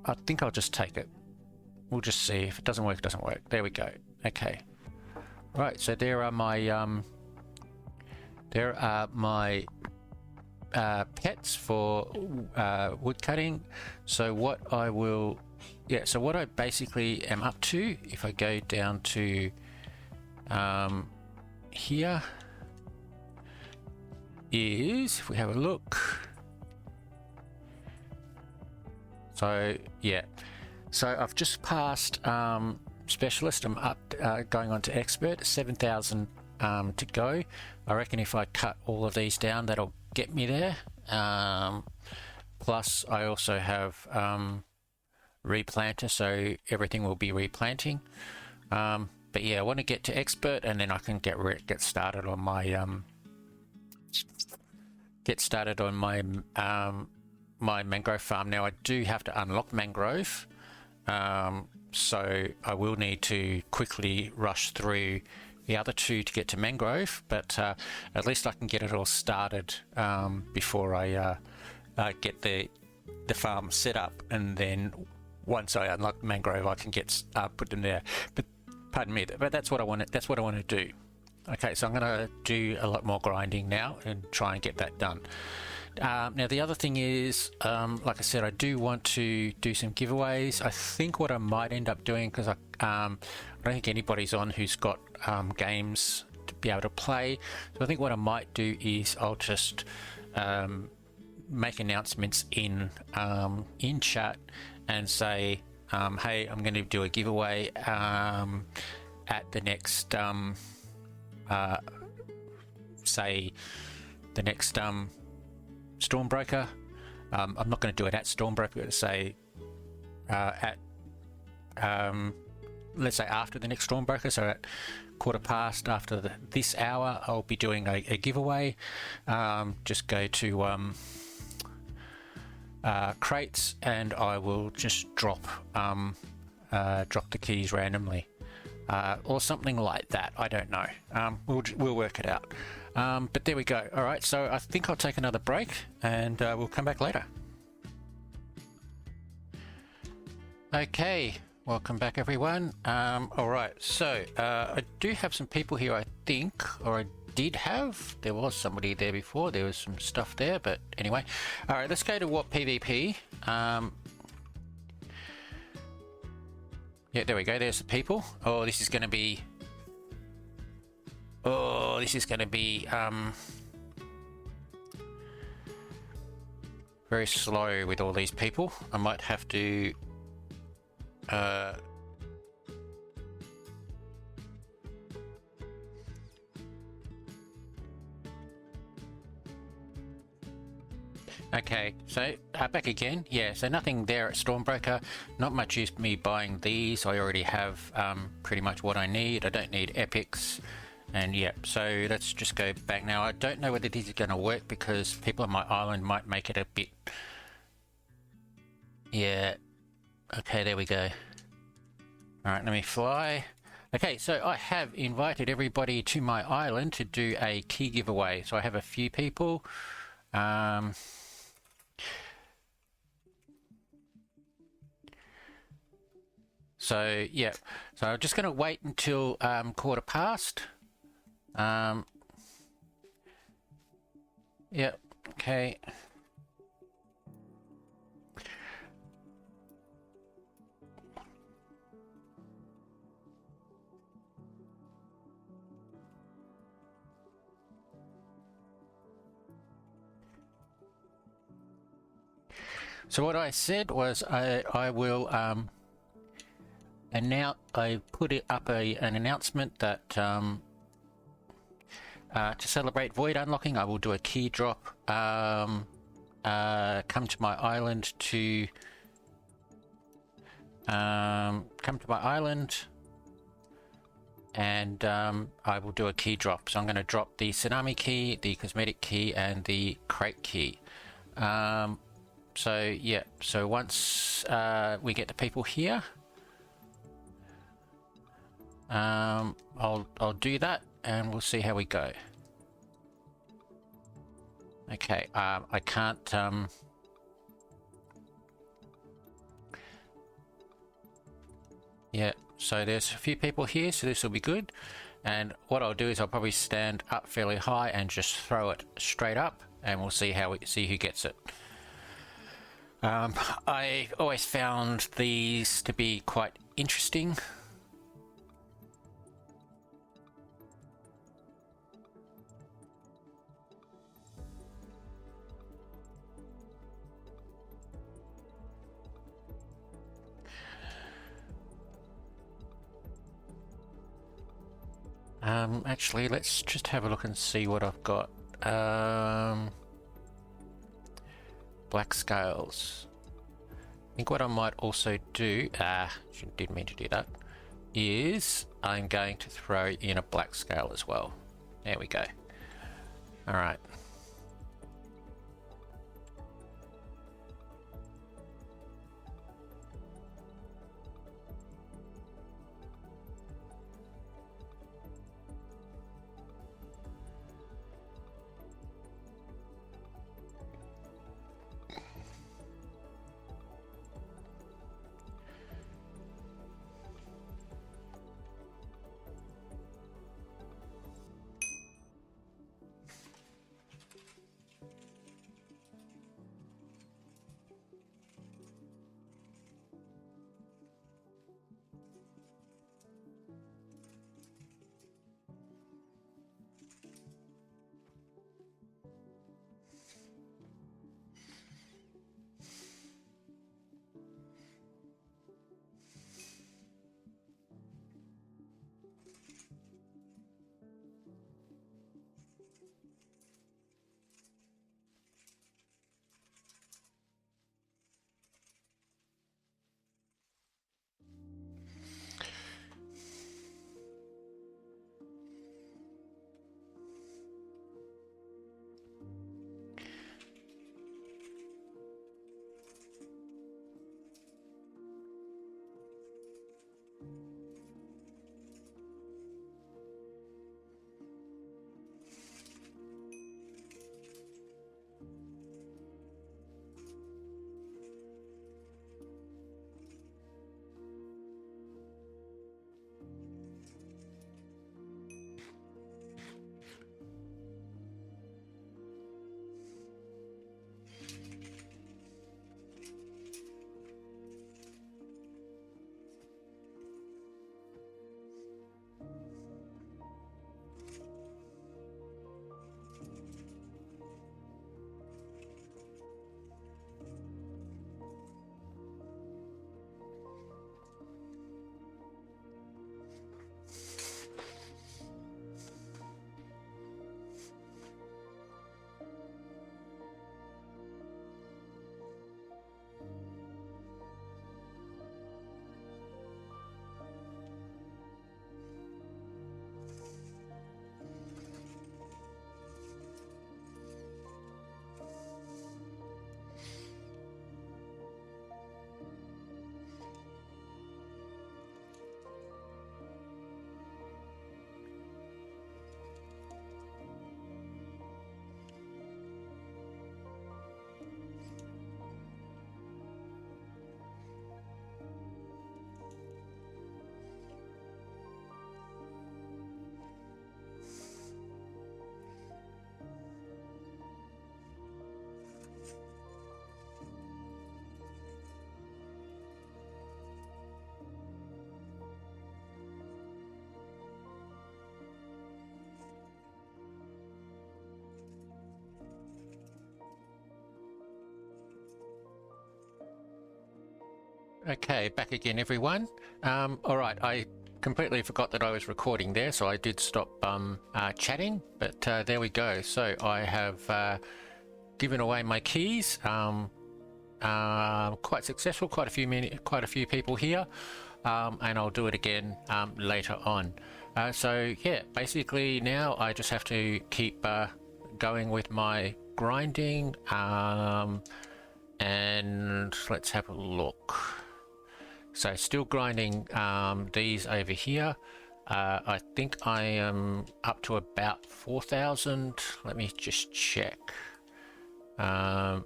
I think I'll just take it. We'll just see. If it doesn't work, it doesn't work. There we go. Okay. Right, so there are my pets for wood cutting. So what I basically am up to, if I go down to here, is, if we have a look, so yeah, so I've just passed specialist. I'm up going on to expert. 7,000 to go. I reckon if I cut all of these down, that'll get me there. Plus I also have replanter, so everything will be replanting. But yeah, I want to get to expert, and then I can get started on my my mangrove farm. Now I do have to unlock mangrove, so I will need to quickly rush through the other 2 to get to mangrove, but at least I can get it all started before I get the farm set up, and then once I unlock mangrove I can get put them there. But pardon me, but that's what I want to do. Okay, so I'm going to do a lot more grinding now and try and get that done. Now the other thing is, like I said, I do want to do some giveaways. I think what I might end up doing, because I don't think anybody's on who's got games to be able to play, so I think what I might do is I'll just make announcements in chat and say, hey, I'm going to do a giveaway at the next say the next Stormbreaker. I'm not going to do it at Stormbreaker, but say at let's say after the next Stormbreaker, so at quarter past after this hour, I'll be doing a giveaway. Just go to crates, and I will just drop the keys randomly, or something like that. I don't know. We'll work it out. But there we go. All right, so I think I'll take another break, and we'll come back later. Okay, welcome back everyone. All right, so I do have some people here, I think, or I did have. There was somebody there before. There was some stuff there, but anyway. All right, let's go to what PvP. Yeah, there we go. There's the people. Oh, this is going to be... Oh, this is going to be very slow with all these people. I might have to Okay, so back again. Yeah, so nothing there at Stormbreaker. Not much use me buying these. I already have pretty much what I need. I don't need epics. And yeah, so let's just go back now. I don't know whether these are going to work because people on my island might make it a bit... Yeah. Okay, there we go. Alright, let me fly. Okay, so I have invited everybody to my island to do a key giveaway. So I have a few people. So yeah, so I'm just going to wait until quarter past. Yeah, okay. So what I said was I will I put it up an announcement that to celebrate Void unlocking, I will do a key drop. Come to my island to and I will do a key drop. So I'm going to drop the tsunami key, the cosmetic key, and the crate key. So yeah, so once we get the people here, I'll do that and we'll see how we go. Okay, I can't yeah, so there's a few people here, so this will be good. And what I'll do is I'll probably stand up fairly high and just throw it straight up, and we'll see who gets it. I always found these to be quite interesting. Actually, let's just have a look and see what I've got. Black scales. I think what I might also do, didn't mean to do that, is I'm going to throw in a black scale as well. There we go. All right. Okay, back again, everyone. All right, I completely forgot that I was recording there, so I did stop chatting. But there we go. So I have given away my keys. Quite successful. Quite a few people here, and I'll do it again later on. So yeah, basically now I just have to keep going with my grinding. And let's have a look. So still grinding these over here. I think I am up to about 4,000. Let me just check. There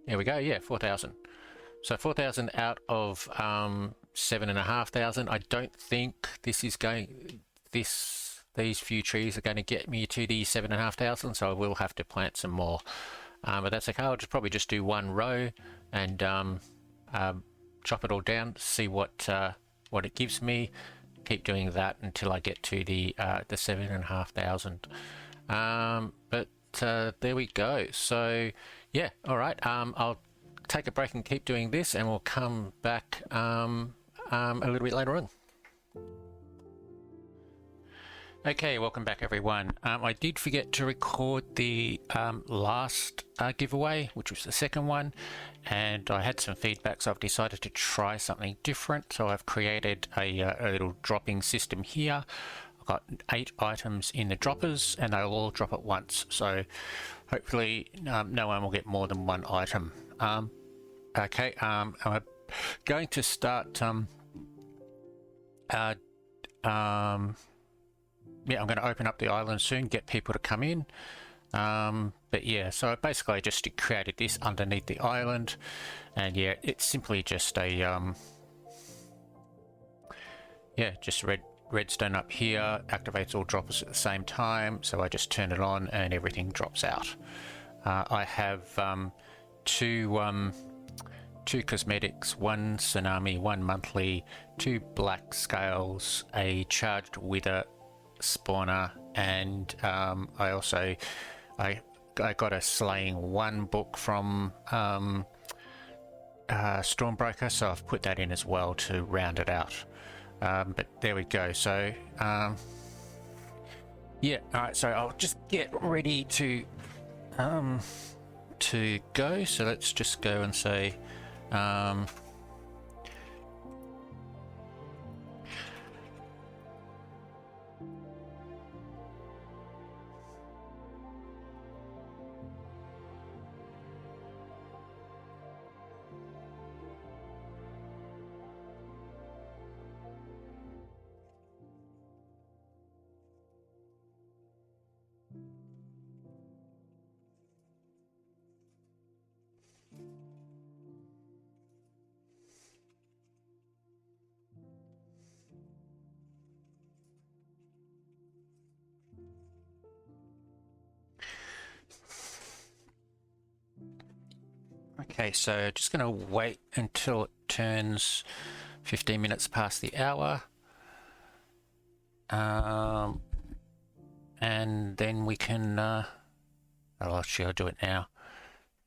we go. Yeah, 4,000. So 4,000 out of 7,500. I don't think this is going. These few trees are going to get me to the 7,500. So I will have to plant some more. But that's okay. I'll probably just do one row and chop it all down, see what it gives me. Keep doing that until I get to the 7,500. But there we go. So yeah, all right. I'll take a break and keep doing this, and we'll come back a little bit later on. Okay, welcome back, everyone. I did forget to record the last giveaway, which was the second one, and I had some feedback, so I've decided to try something different. So I've created a little dropping system here. I've got 8 items in the droppers, and they'll all drop at once. So hopefully no one will get more than one item. Okay, I'm going to start... yeah, I'm going to open up the island soon, get people to come in. But yeah, so basically I just created this underneath the island, and yeah, it's simply just a yeah, just redstone up here, activates all droppers at the same time. So I just turn it on and everything drops out. I have two cosmetics, 1 tsunami, 1 monthly, 2 black scales, a charged wither spawner, and I got a slaying 1 book from Stormbreaker, so I've put that in as well to round it out. But there we go. So yeah, all right, so I'll just get ready to go. So let's just go and say okay, so just going to wait until it turns 15 minutes past the hour. And then we can, oh, actually I'll do it now.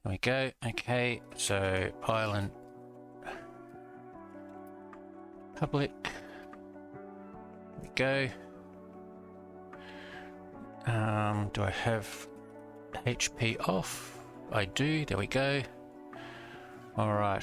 There we go. Okay, so island public. There we go. Do I have HP off? I do. There we go. All right.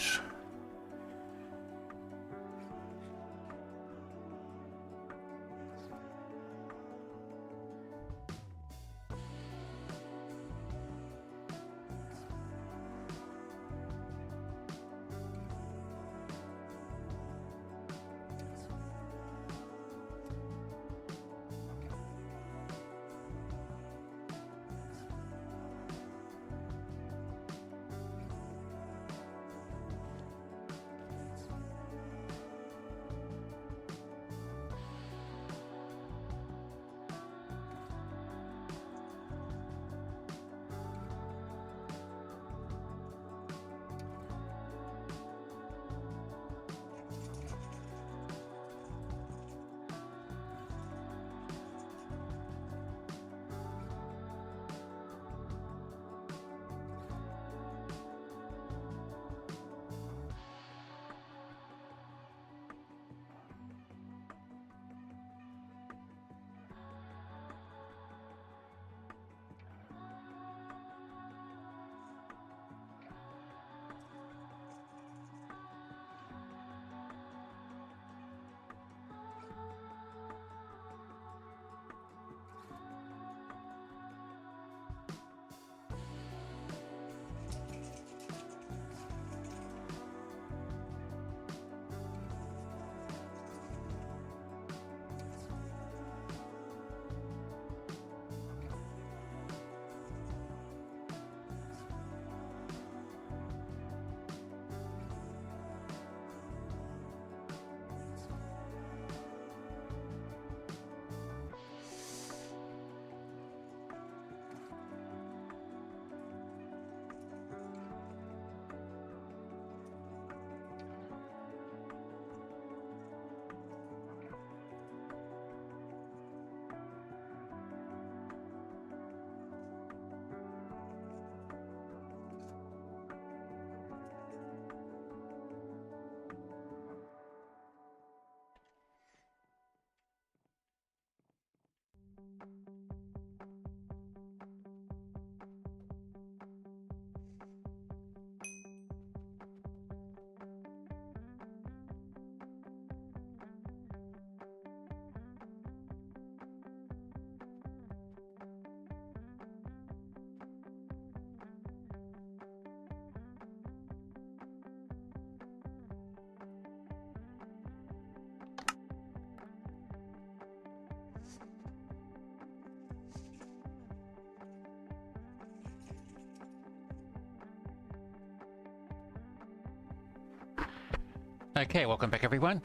Okay, welcome back everyone.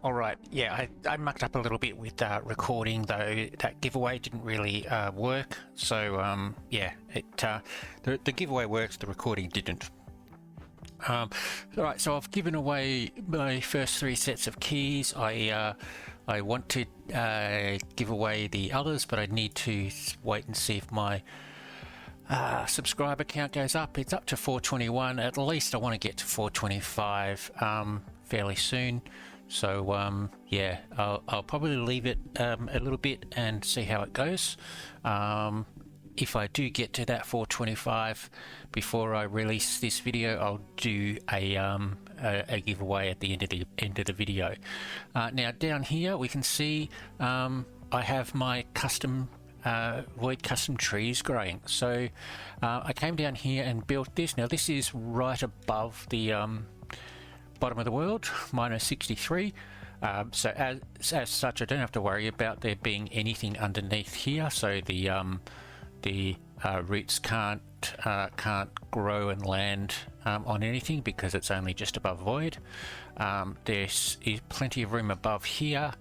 All right, yeah, I mucked up a little bit with recording though. That giveaway didn't really work, so yeah, the giveaway works, the recording didn't. All right, so I've given away my first 3 sets of keys. I want to give away the others, but I need to wait and see if my subscriber count goes up. It's up to 421. At least I want to get to 425 fairly soon. So yeah, I'll probably leave it a little bit and see how it goes. If I do get to that 425 before I release this video, I'll do a giveaway at the end of the video. Now down here we can see I have my custom Void custom trees growing. So I came down here and built this. Now this is right above the bottom of the world, minus 63. So as such, I don't have to worry about there being anything underneath here. So the roots can't grow and land on anything because it's only just above void. There's plenty of room above here,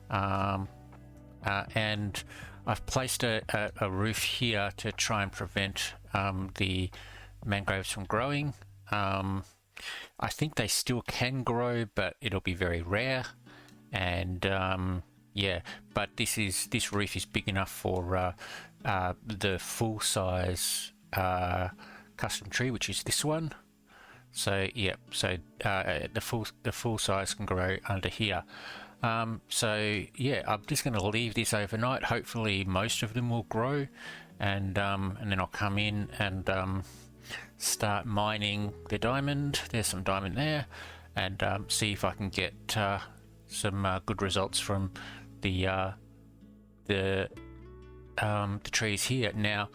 and I've placed a roof here to try and prevent the mangroves from growing. I think they still can grow, but it'll be very rare. And yeah, but this roof is big enough for the full size custom tree, which is this one. So yeah, so the full size can grow under here. So yeah, I'm just going to leave this overnight. Hopefully most of them will grow, and then I'll come in and start mining the diamond. There's some diamond there, and see if I can get some good results from the trees here. Now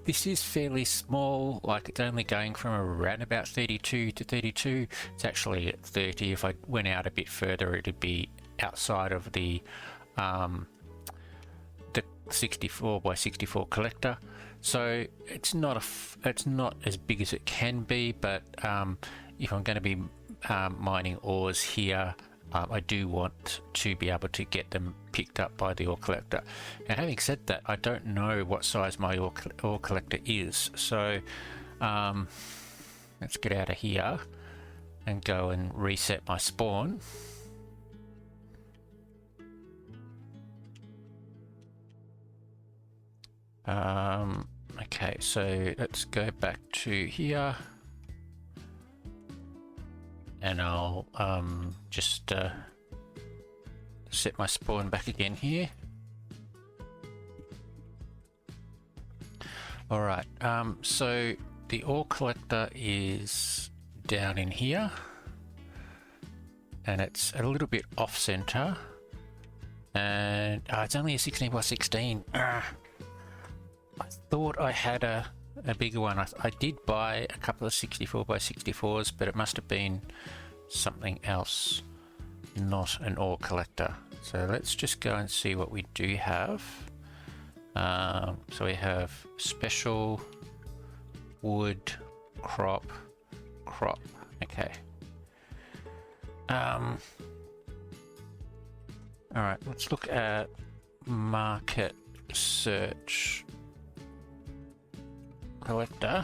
this is fairly small, like it's only going from around about 32 to 32. It's actually at 30. If I went out a bit further, it'd be outside of the 64 by 64 collector. So it's not as big as it can be, but if I'm going to be mining ores here, I do want to be able to get them picked up by the ore collector. Now, having said that, I don't know what size my ore collector is, so let's get out of here and go and reset my spawn. Okay, so let's go back to here, and I'll just set my spawn back again here. All right, so the ore collector is down in here, and it's a little bit off center, and it's only a 16 by 16. I thought I had a bigger one. I did buy a couple of 64 by 64s, but it must have been something else, not an ore collector. So let's just go and see what we do have. So we have special, wood, crop. Okay. All right, let's look at market search. Collector.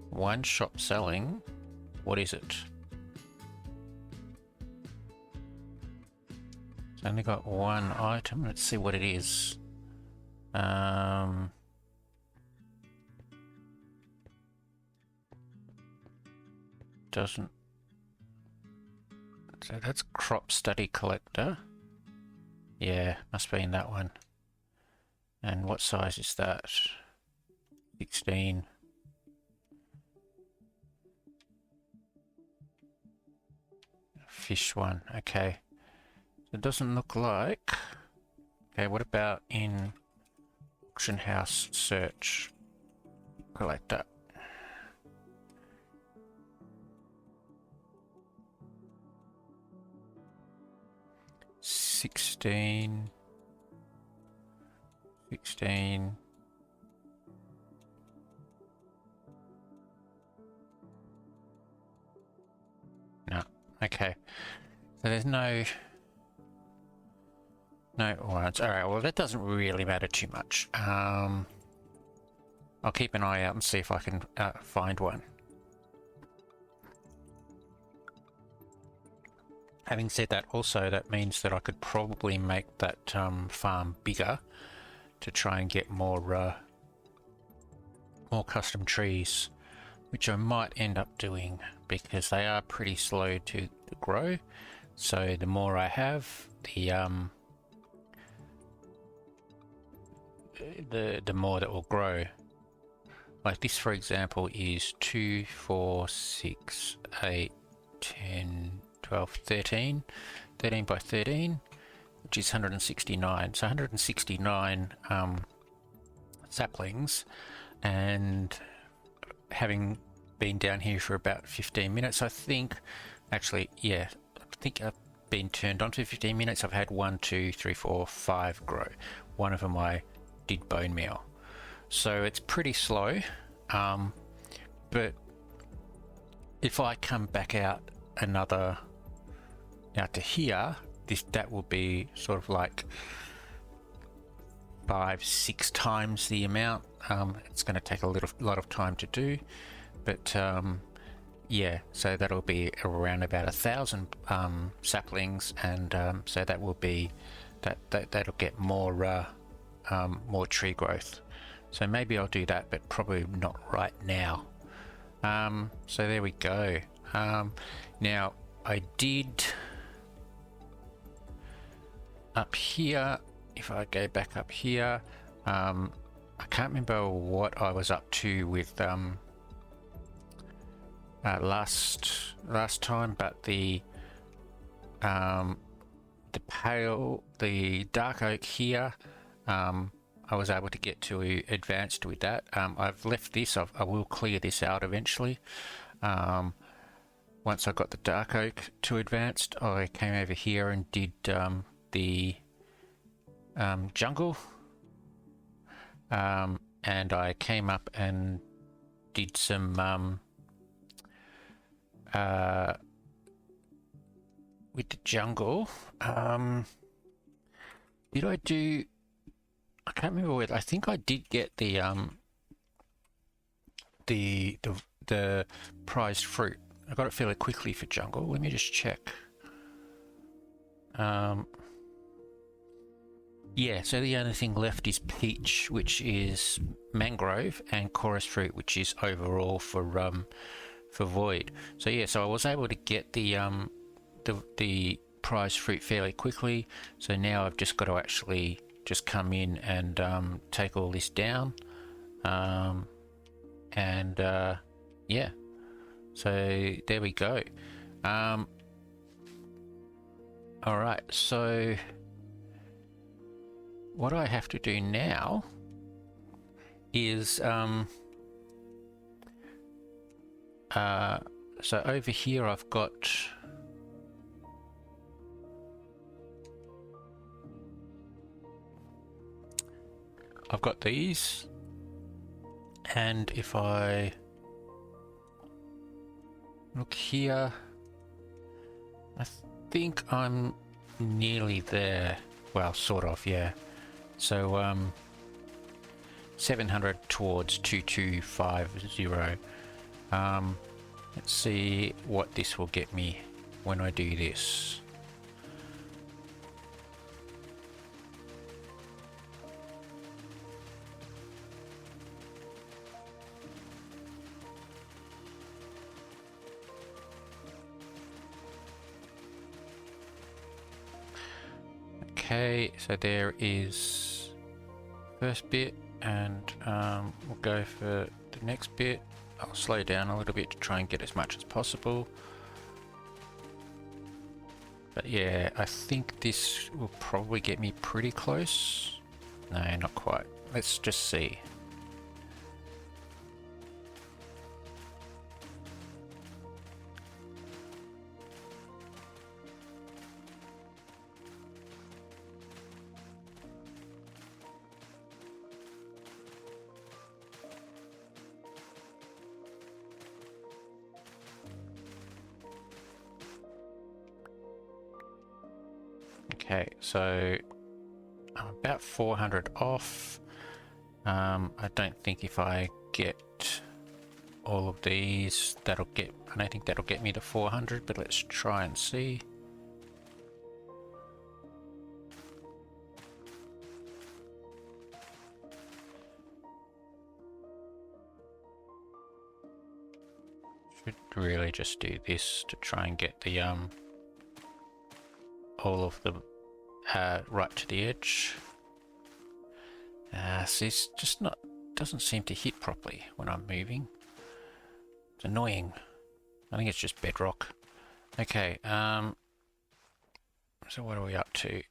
One shop selling. What is it? It's only got one item. Let's see what it is. Doesn't. So that's crop study collector. Yeah, must be in that one. And what size is that? 16. Fish one, okay. It doesn't look like. Okay, what about in auction house search collector? $16. Okay. So there's no orange. Alright, well that doesn't really matter too much. I'll keep an eye out and see if I can find one. Having said that, also that means that I could probably make that farm bigger to try and get more custom trees, which I might end up doing because they are pretty slow to grow. So the more I have, the more that will grow. Like this, for example, is 2, 4, 6, 8, 10, 12, 13. 13 by 13, which is 169. So 169 saplings, and having been down here for about 15 minutes, I think, actually, yeah, I think I've been turned on for 15 minutes. I've had 1, 2, 3, 4, 5 grow. One of them I did bone meal. So it's pretty slow, but if I come back out to here, that will be sort of like 5-6 times the amount. It's going to take a lot of time to do, but yeah, so that'll be around about 1,000 saplings, and so that will be that'll get more tree growth. So maybe I'll do that, but probably not right now. So there we go. Now I did up here, if I go back up here, I can't remember what I was up to with last time, but the dark oak here, I was able to get to advanced with that. I've left this. I will clear this out eventually. Once I got the dark oak to advanced, I came over here and did the jungle, and I came up and did some with the jungle. Did I do? I can't remember whether. I think I did get the prized fruit. I got it fairly quickly for jungle. Let me just check. Yeah, so the only thing left is peach, which is mangrove, and chorus fruit, which is overall for void. So yeah, so I was able to get the prize fruit fairly quickly. So now I've just got to actually just come in and take all this down, and yeah. So there we go. All right, so what I have to do now is so over here I've got these, and if I look here, I think I'm nearly there. Well, sort of, yeah. So 700 towards 2250. Let's see what this will get me when I do this. Okay, so there is first bit, and we'll go for the next bit. I'll slow down a little bit to try and get as much as possible. But yeah, I think this will probably get me pretty close. No, not quite. Let's just see. Okay, so I'm about 400 off. I don't think if I get all of these, I don't think that'll get me to 400, but let's try and see. Should really just do this to try and get the all of them right to the edge. See, it's just doesn't seem to hit properly when I'm moving. It's annoying. I think it's just Bedrock. Okay, so what are we up to?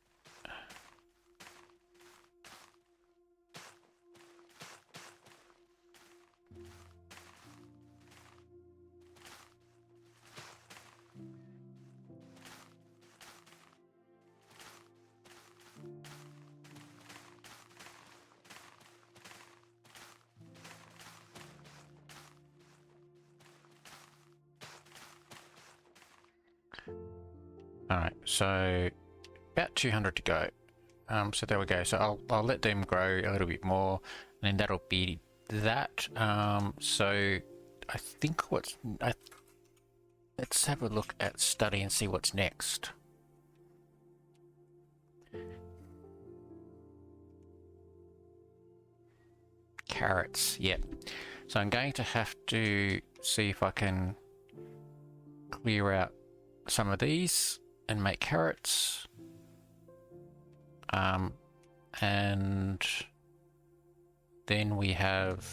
Alright, so about 200 to go. So there we go. So I'll let them grow a little bit more, and then that'll be that. So I think let's have a look at study and see what's next. Carrots, yep. So I'm going to have to see if I can clear out some of these and make carrots. And then we have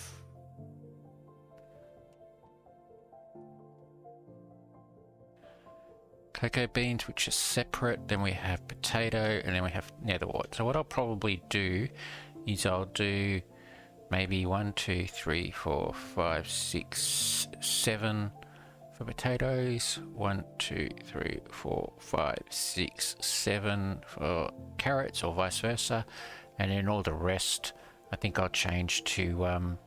cocoa beans, which are separate. Then we have potato, and then we have netherwort. So what I'll probably do is I'll do maybe 1, 2, 3, 4, 5, 6, 7 for potatoes, 1, 2, 3, 4, 5, 6, 7 for carrots, or vice versa, and then all the rest I think I'll change to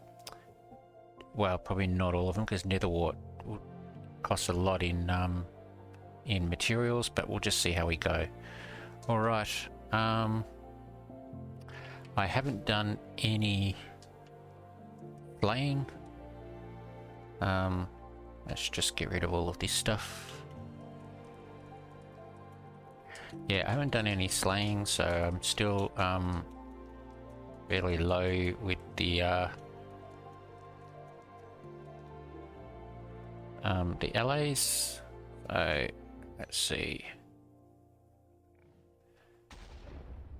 well, probably not all of them, because netherwort will cost a lot in materials, but we'll just see how we go. All right, I haven't done any flaying. Let's just get rid of all of this stuff. Yeah, I haven't done any slaying, so I'm still fairly low with the LAs. So let's see.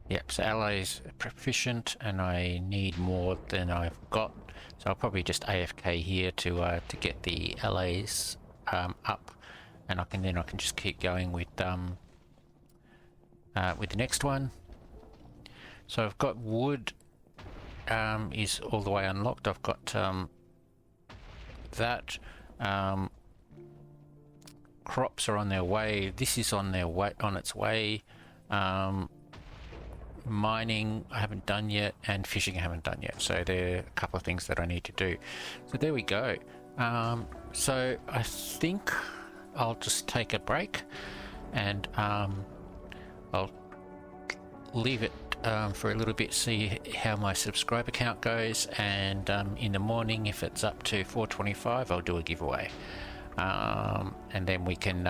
Yep, so LA's proficient, and I need more than I've got. So I'll probably just AFK here to get the LAs up, and I can just keep going with the next one. So I've got wood is all the way unlocked. I've got that. Crops are on their way. This is on its way. Mining I haven't done yet, and fishing I haven't done yet, so there are a couple of things that I need to do. So there we go. So I think I'll just take a break, and I'll leave it for a little bit, see how my subscriber count goes, and in the morning, if it's up to 425, I'll do a giveaway, and then we can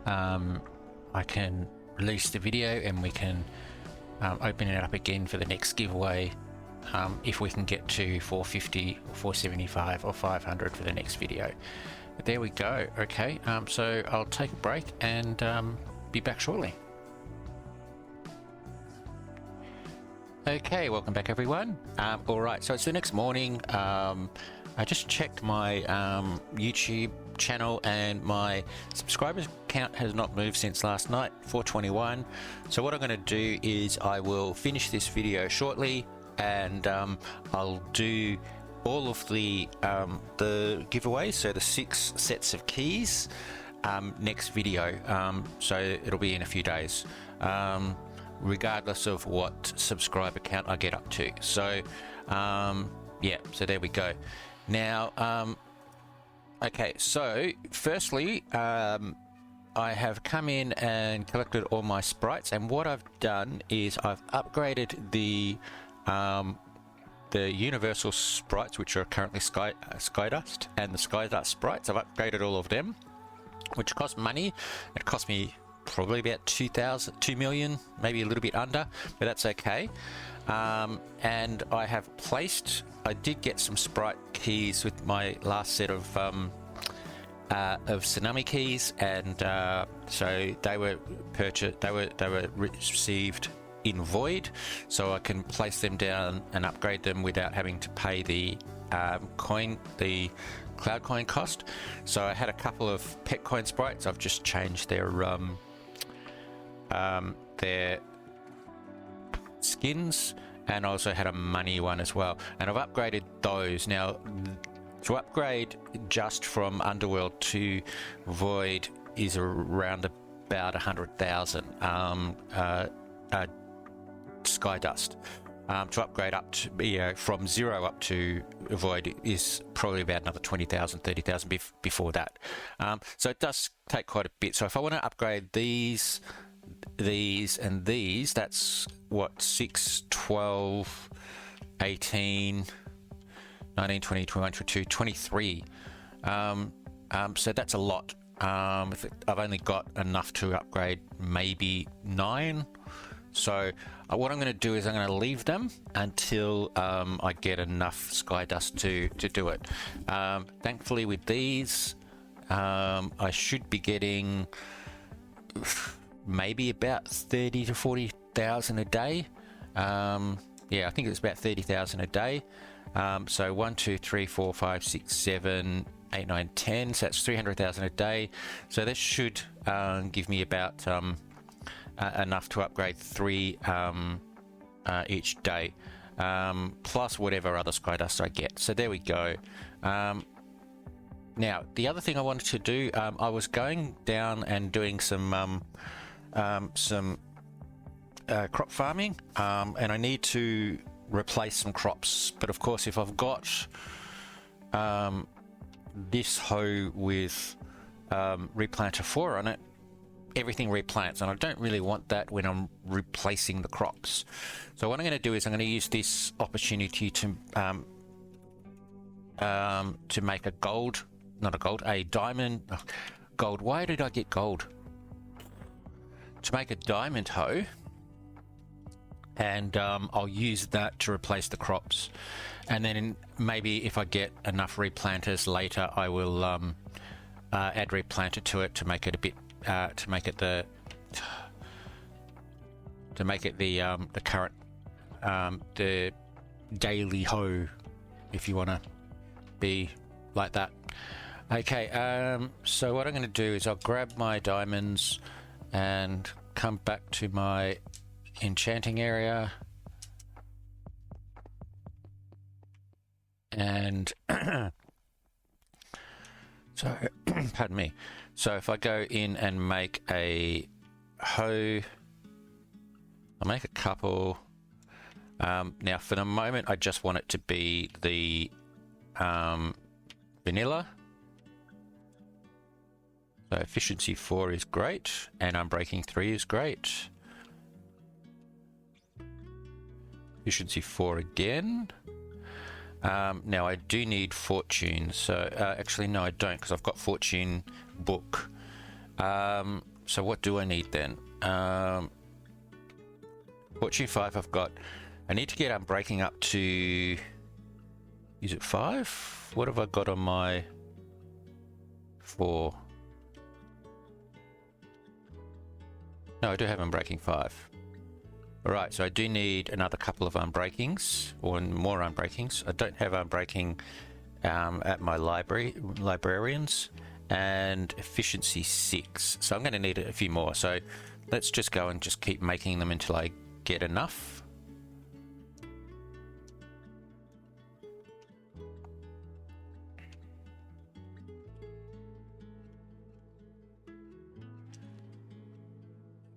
I can release the video, and we can open it up again for the next giveaway if we can get to 450 or 475 or 500 for the next video. But there we go. Okay, so I'll take a break and be back shortly. Okay, welcome back everyone. All right, so it's the next morning. I just checked my YouTube channel, and my subscribers count has not moved since last night, 421. So what I'm going to do is I will finish this video shortly, and I'll do all of the giveaways, so the 6 sets of keys, next video. So it'll be in a few days, regardless of what subscriber count I get up to. So yeah, so there we go. Now okay, so firstly, I I have come in and collected all my sprites, and what I've done is I've upgraded the universal sprites, which are currently Skydust, and the Skydust sprites. I've upgraded all of them, which cost money. It cost me probably about 2 million, maybe a little bit under, but that's okay. And I did get some sprite keys with my last set of Tsunami keys, and so they were purchased. They were received in Void, so I can place them down and upgrade them without having to pay the cloud coin cost. So I had a couple of pet coin sprites. I've just changed their skins, and I also had a money one as well, and I've upgraded those. Now, to upgrade just from Underworld to Void is around about 100,000 Skydust. To upgrade up to from 0 up to Void is probably about another 20,000, 30,000 before that. So it does take quite a bit. So if I want to upgrade these, and these, that's what, 6, 12, 18, 19, 20, 21, 22, 23. So that's a lot. I've only got enough to upgrade maybe 9. So what I'm going to do is I'm going to leave them until I get enough Skydust to do it. Thankfully with these, I should be getting maybe about 30 to 40,000 a day. Yeah, I think it's about 30,000 a day. So 1, 2, 3, 4, 5, 6, 7, 8, 9, 10. So that's 300,000 a day. So this should give me about enough to upgrade 3 each day, plus whatever other Skydust I get. So there we go. Now, the other thing I wanted to do, I was going down and doing some crop farming, and I need to replace some crops. But of course, if I've got this hoe with replanter 4 on it, everything replants, and I don't really want that when I'm replacing the crops. So what I'm going to do is I'm going to use this opportunity to make a diamond. Oh, gold. Why did I get gold? To make a diamond hoe, and I'll use that to replace the crops. And then maybe if I get enough replanters later, I will add replanter to it to make it a bit. To make it the current the daily hoe, if you want to be like that. Okay, so what I'm going to do is I'll grab my diamonds and come back to my enchanting area, and so pardon me. So if I go in and make a hoe, I'll make a couple. Now for the moment, I just want it to be the vanilla. So efficiency 4 is great, and unbreaking 3 is great. Efficiency 4 again. Now I do need fortune, so actually no, I don't, because I've got fortune book. So what do I need then? Fortune 5 I've got. I need to get unbreaking up to, is it 5? What have I got on my 4? No, I do have unbreaking 5. Alright, so I do need another couple of unbreakings, or more unbreakings. I don't have unbreaking at my librarians, and efficiency 6. So I'm going to need a few more. So let's just go and just keep making them until I get enough.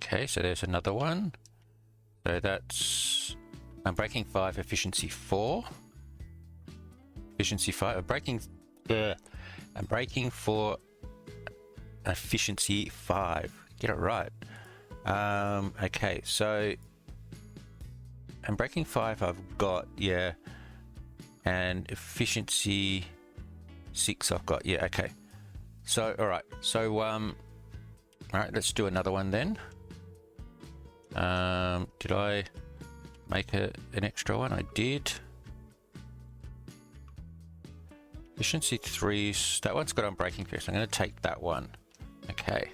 Okay, so there's another one. So that's unbreaking 5, efficiency 4. Efficiency 5, unbreaking 4 efficiency 5. Get it right. Okay, so and breaking 5 I've got, yeah, and efficiency 6 I've got, yeah. Okay, so all right, so all right, let's do another one then. Did I make an extra one? I did. Efficiency 3, that one's got unbreaking 3, so I'm going to take that one. Okay,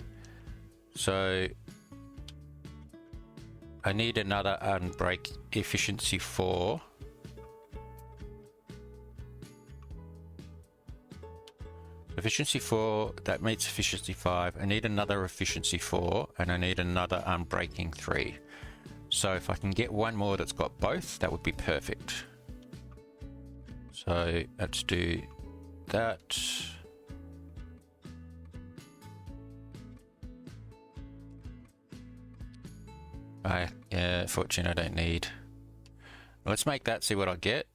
so I need another unbreak efficiency 4. Efficiency 4, that meets efficiency 5. I need another efficiency 4, and I need another unbreaking 3. So if I can get one more that's got both, that would be perfect. So let's do that. Fortune I don't need. Let's make that, see what I get.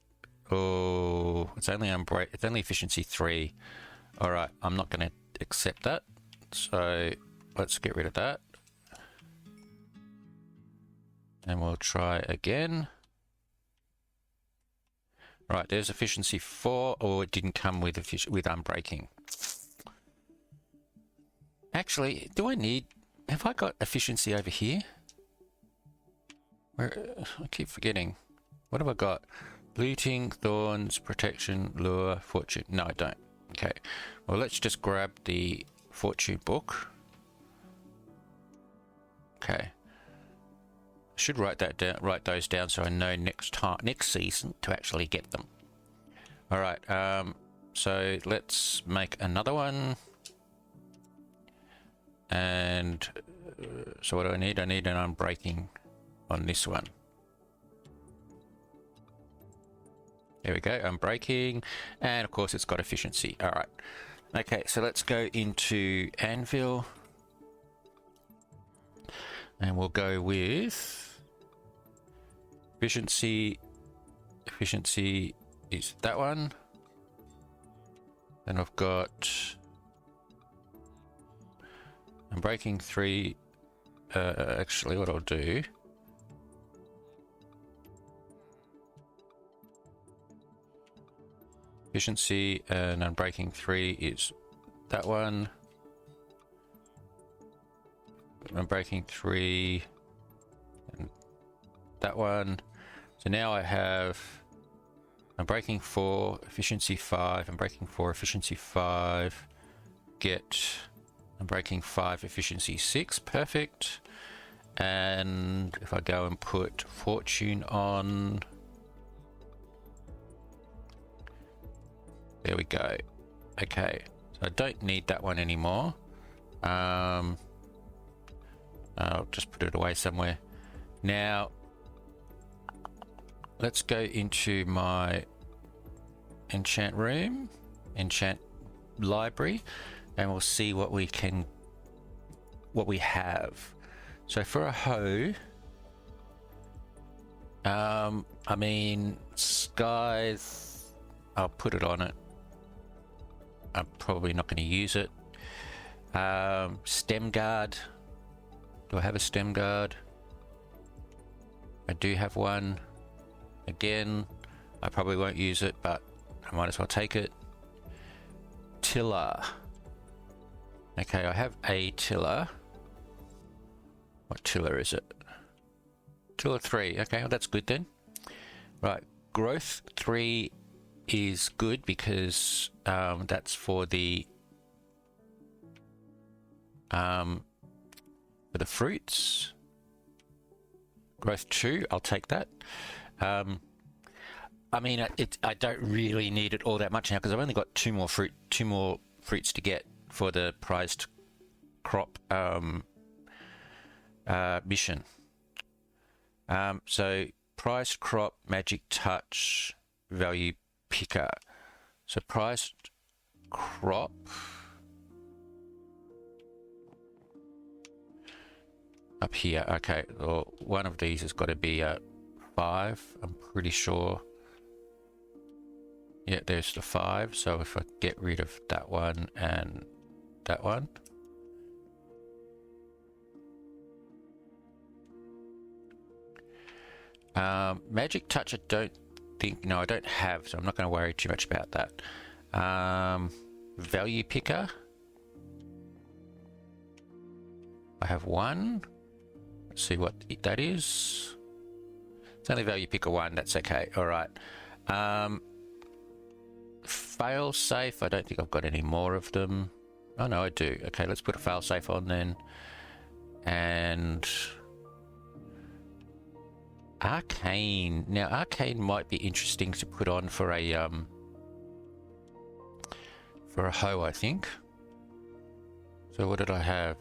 Oh, it's only efficiency 3. All right, I'm not going to accept that. So let's get rid of that. And we'll try again. Right, there's efficiency 4. Oh, it didn't come with unbreaking. Actually, have I got efficiency over here? Where, I keep forgetting. What have I got? Looting, thorns, protection, lure, fortune. No, I don't. Okay. Well, let's just grab the fortune book. Okay. I should write those down so I know next season to actually get them. All right. So let's make another one. And so what do I need? I need an unbreaking on this one. There we go, unbreaking, and of course it's got efficiency. All right. Okay, so let's go into Anvil, and we'll go with efficiency. Efficiency is that one. Then I've got unbreaking 3. Actually, what I'll do. Efficiency and unbreaking 3 is that one. Unbreaking 3 and that one. So now I have unbreaking 4, efficiency 5, unbreaking 4, efficiency 5, get unbreaking 5, efficiency 6, perfect. And if I go and put fortune on, there we go. Okay, so I don't need that one anymore. I'll just put it away somewhere. Now, let's go into my enchant room, enchant library, and we'll see what we have. So for a hoe, I mean, skies, I'll put it on it. I'm probably not going to use it. Stem guard. Do I have a stem guard? I do have one. Again, I probably won't use it, but I might as well take it. Tiller. Okay, I have a tiller. What tiller is it? Tiller 3. Okay, well that's good then. Right, growth 3 is good because that's for the fruits. Growth 2, I'll take that. I mean, I don't really need it all that much now because I've only got two more fruits to get for the prized crop mission. So prized crop, magic touch, value picker. So prized crop. Up here, okay. Well, one of these has got to be a 5, I'm pretty sure. Yeah, there's the 5. So if I get rid of that one and that one, Magic touch, I don't think, no, I don't have, so I'm not going to worry too much about that. Value picker. I have one. Let's see what that is. It's only value picker one, that's okay. All right. Fail safe, I don't think I've got any more of them. Oh no, I do. Okay, let's put a fail safe on then. And arcane. Now arcane might be interesting to put on for a hoe, I think. So what did I have?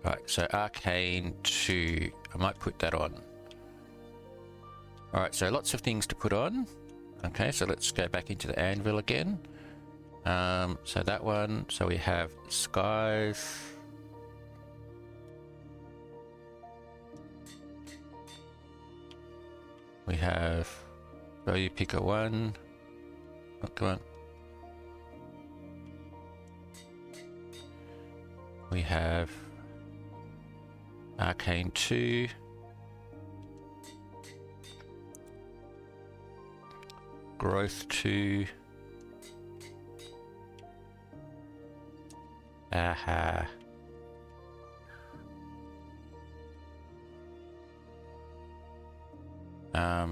Right, so arcane 2, I might put that on. Alright, so lots of things to put on. Okay, so let's go back into the anvil again. So that one, so we have skies. We have value picker 1. Oh, come on. We have arcane 2. Growth 2. Aha.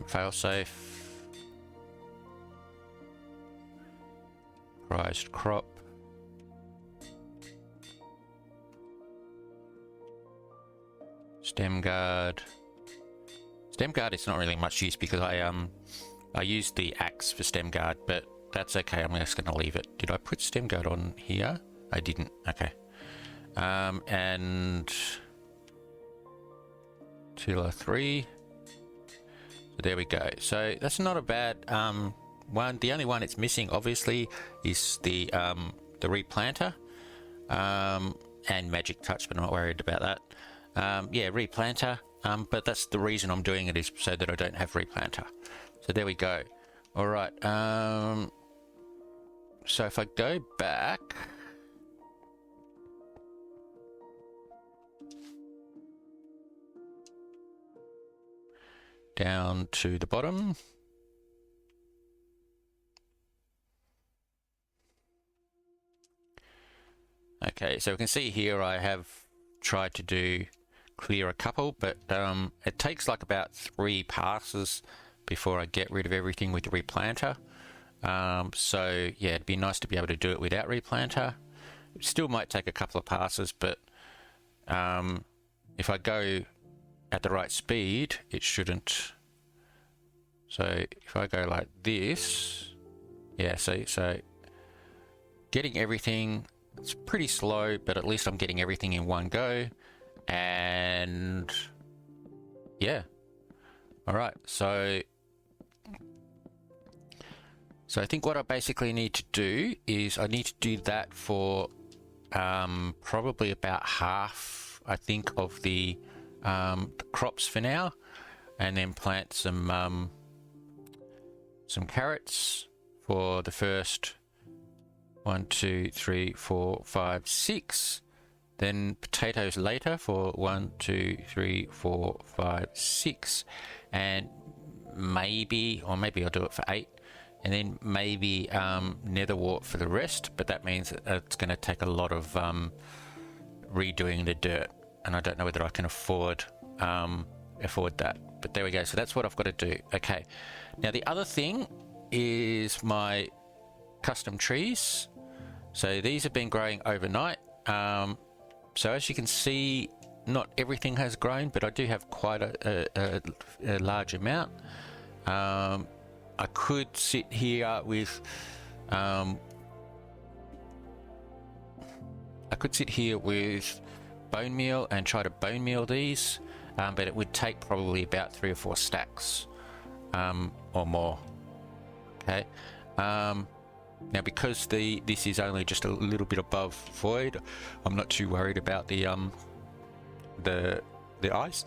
Failsafe. Prized crop. Stem guard. Stem guard is not really much use because I used the axe for stem guard, but that's okay. I'm just going to leave it. Did I put stem guard on here? I didn't. Okay. And Tula 3. So there we go. So that's not a bad one. The only one it's missing, obviously, is the replanter and magic touch, but I'm not worried about that. Yeah, replanter. But that's the reason I'm doing it, is so that I don't have replanter. So there we go. All right. So if I go back, down to the bottom. Okay, so we can see here I have tried to clear a couple, but it takes like about 3 passes before I get rid of everything with the replanter. So yeah, it'd be nice to be able to do it without replanter. It still might take a couple of passes, but if I go at the right speed, it shouldn't. So if I go like this, yeah, so getting everything, it's pretty slow, but at least I'm getting everything in one go. And yeah, all right, so I think what I basically need to do is I need to do that for probably about half, I think, of the crops for now, and then plant some carrots for the first 1, 2, 3, 4, 5, 6. Then potatoes later for 1, 2, 3, 4, 5, 6, and maybe I'll do it for 8, and then maybe netherwort for the rest. But that means it's going to take a lot of redoing the dirt, and I don't know whether I can afford that. But there we go. So that's what I've got to do. Okay. Now the other thing is my custom trees. So these have been growing overnight. So as you can see, not everything has grown, but I do have quite a large amount. I could sit here with bone meal and try to bone meal these, but it would take probably about 3 or 4 stacks or more. Okay. Now, because this is only just a little bit above void, I'm not too worried about the ice.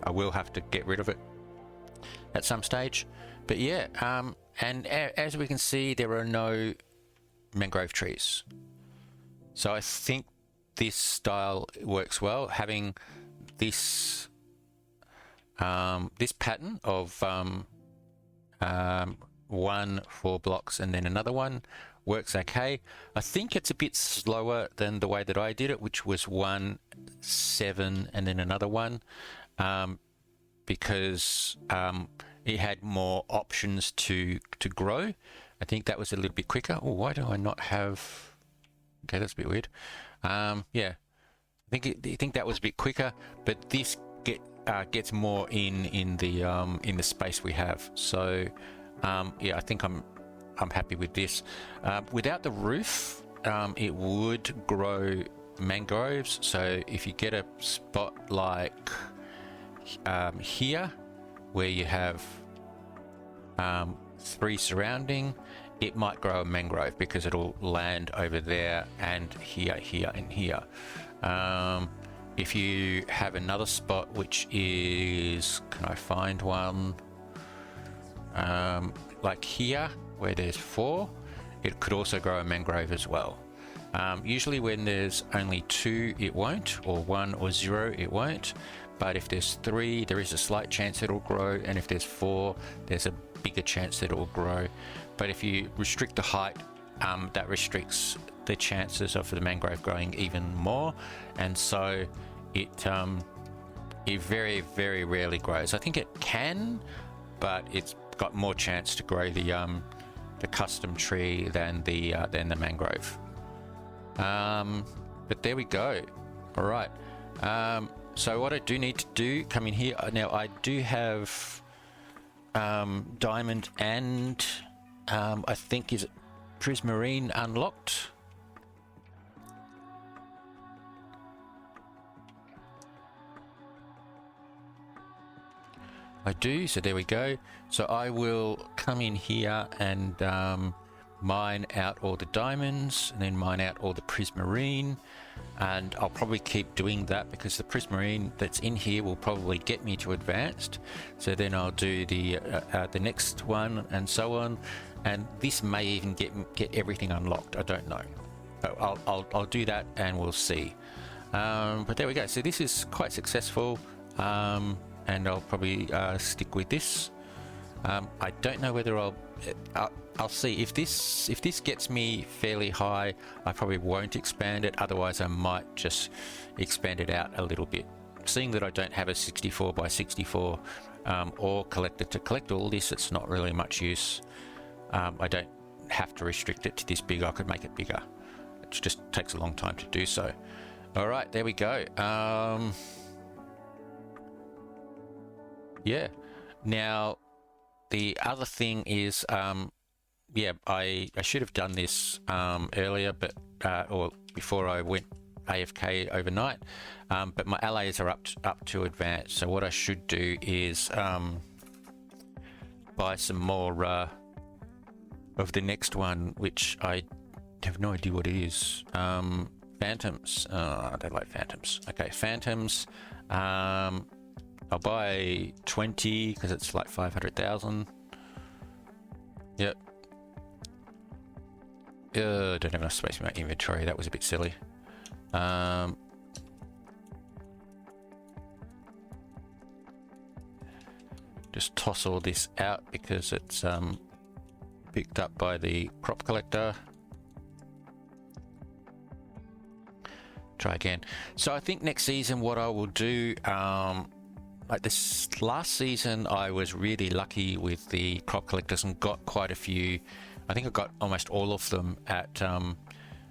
I will have to get rid of it at some stage, but yeah. And as we can see, there are no mangrove trees. So I think this style works well, having this this pattern of 4 blocks and then another one works okay. I think it's a bit slower than the way that I did it, which was 1, 7 and then another one, because it had more options to grow. I think that was a little bit quicker. Oh, why do I not have... Okay, that's a bit weird. Yeah, I think that was a bit quicker, but this gets more in the space we have. So yeah, I think I'm happy with this. Without the roof, it would grow mangroves. So if you get a spot like here, where you have 3 surrounding, it might grow a mangrove because it'll land over there and here, here, and here. If you have another spot which is, can I find one? Like here, where there's 4, it could also grow a mangrove as well. Usually when there's only 2, it won't, or 1 or 0, it won't. But if there's 3, there is a slight chance it'll grow, and if there's 4, there's a bigger chance that it will grow. But if you restrict the height, that restricts the chances of the mangrove growing even more, and so it very, very rarely grows. I think it can, but it's got more chance to grow the custom tree than the mangrove. But there we go. All right. So what I do need to do, come in here now. I do have diamond and I think is it prismarine unlocked. I do, so there we go. So I will come in here and mine out all the diamonds and then mine out all the prismarine, and I'll probably keep doing that because the prismarine that's in here will probably get me to advanced. So then I'll do the next one and so on, and this may even get everything unlocked. I don't know. I'll do that and we'll see. But there we go. So this is quite successful. And I'll probably stick with this. I don't know whether I'll see if this gets me fairly high. I probably won't expand it. Otherwise, I might just expand it out a little bit. Seeing that I don't have a 64 by 64 or collector to collect all this, it's not really much use. I don't have to restrict it to this big. I could make it bigger. It just takes a long time to do so. All right, there we go. Yeah. Now, the other thing is, yeah, I should have done this earlier, but or before I went AFK overnight. But my allies are up to advance. So what I should do is buy some more of the next one, which I have no idea what it is. Phantoms. I don't like phantoms. Okay, phantoms. I'll buy 20 because it's like 500,000. Yep. Don't have enough space in my inventory. That was a bit silly. Just toss all this out because it's picked up by the crop collector. Try again. So I think next season what I will do, like this last season, I was really lucky with the crop collectors and got quite a few. I think I got almost all of them at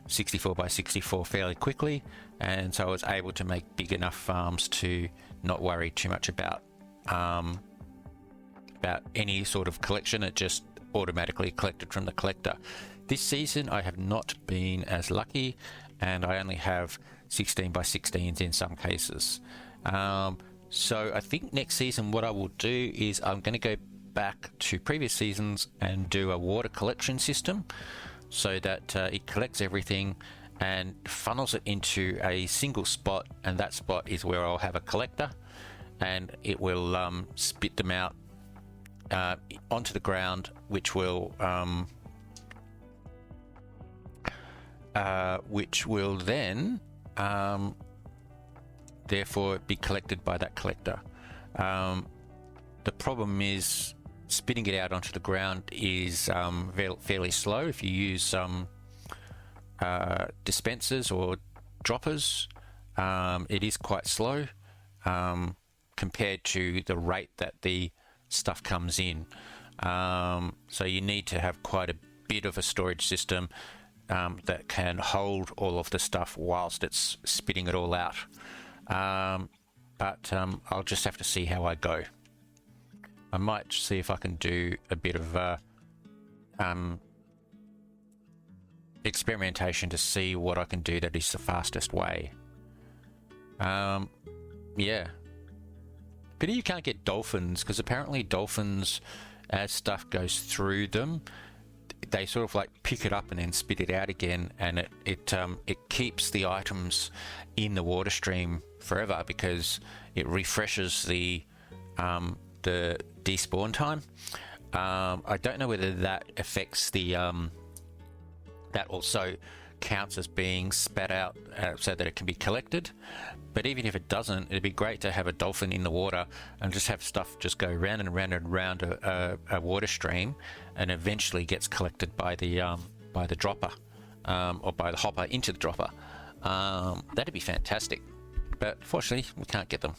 64 by 64 fairly quickly, and so I was able to make big enough farms to not worry too much about any sort of collection. It just automatically collected from the collector. This season I have not been as lucky, and I only have 16 by 16s in some cases. So I think next season what I will do is I'm going to go back to previous seasons and do a water collection system so that it collects everything and funnels it into a single spot, and that spot is where I'll have a collector, and it will spit them out onto the ground, which will which will then therefore be collected by that collector. The problem is spitting it out onto the ground is fairly slow. If you use dispensers or droppers, it is quite slow compared to the rate that the stuff comes in. So you need to have quite a bit of a storage system that can hold all of the stuff whilst it's spitting it all out. But I'll just have to see how I go. I might see if I can do a bit of experimentation to see what I can do that is the fastest way. Yeah. Pity you can't get dolphins, because apparently dolphins, as stuff goes through them, they sort of like pick it up and then spit it out again, and it keeps the items in the water stream forever because it refreshes the despawn time. I don't know whether that affects the that also counts as being spat out so that it can be collected. But even if it doesn't, it'd be great to have a dolphin in the water and just have stuff just go round and round and round a water stream, and eventually gets collected by the dropper, or by the hopper into the dropper. That'd be fantastic, but fortunately we can't get them.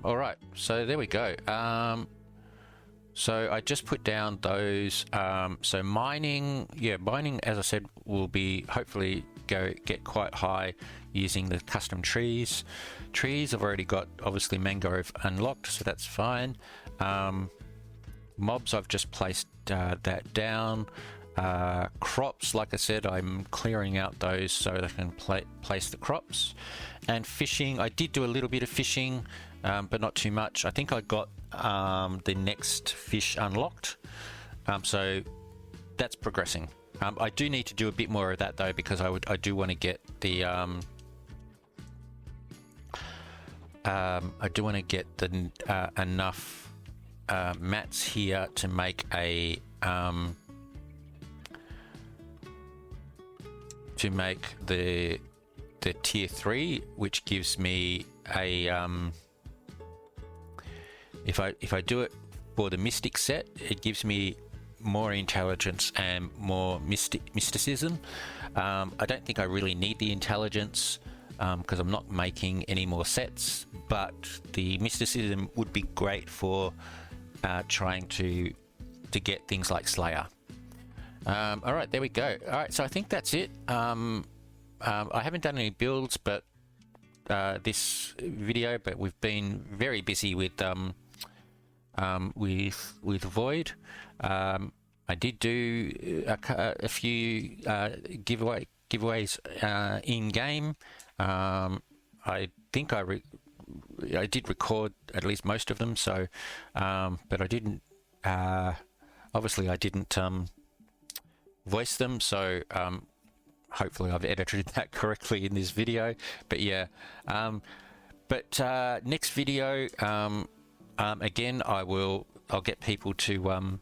All right, so there we go. So I just put down those. So mining, as I said, will be hopefully get quite high using the custom trees. I've already got obviously mangrove unlocked, so that's fine. Mobs, I've just placed that down. Crops, like I said, I'm clearing out those so that I can place the crops. And fishing, I did do a little bit of fishing, but not too much. I think I got the next fish unlocked, so that's progressing. I do need to do a bit more of that though, because I do want to get the enough mats here to make a the tier 3, which gives me a if I do it for the mystic set, it gives me more intelligence and more mysticism. I don't think I really need the intelligence because I'm not making any more sets, but the mysticism would be great for trying to get things like Slayer. All right, there we go. All right, so I think that's it. I haven't done any builds, but this video, but we've been very busy with Void. I did do a few giveaways in game. I think I did record at least most of them. So, but I didn't. Obviously, I didn't voice them. So, hopefully, I've edited that correctly in this video. But yeah. But next video, again, I'll get people to.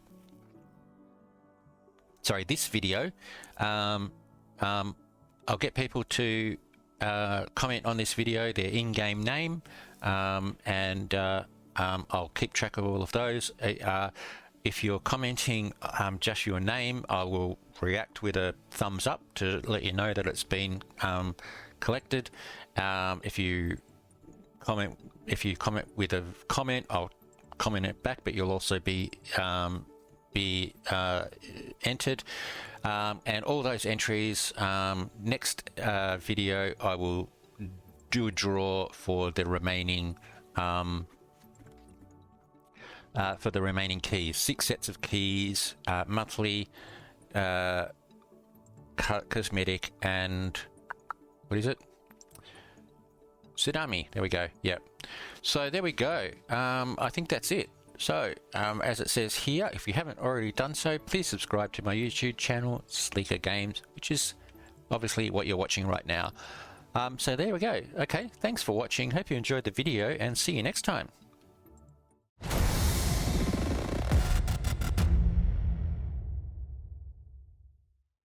Sorry, this video, I'll get people to comment on this video, their in-game name, and I'll keep track of all of those. If you're commenting just your name, I will react with a thumbs up to let you know that it's been collected. If you comment with a comment, I'll comment it back, but you'll also be entered, and all those entries, next video I will do a draw for the remaining keys, 6 sets of keys, monthly, cosmetic, and what is it, Tsunami. There we go. Yep. So there we go. I think that's it. So, as it says here, if you haven't already done so, please subscribe to my YouTube channel, Sleeker Games, which is obviously what you're watching right now. So there we go. Okay, thanks for watching. Hope you enjoyed the video, and see you next time.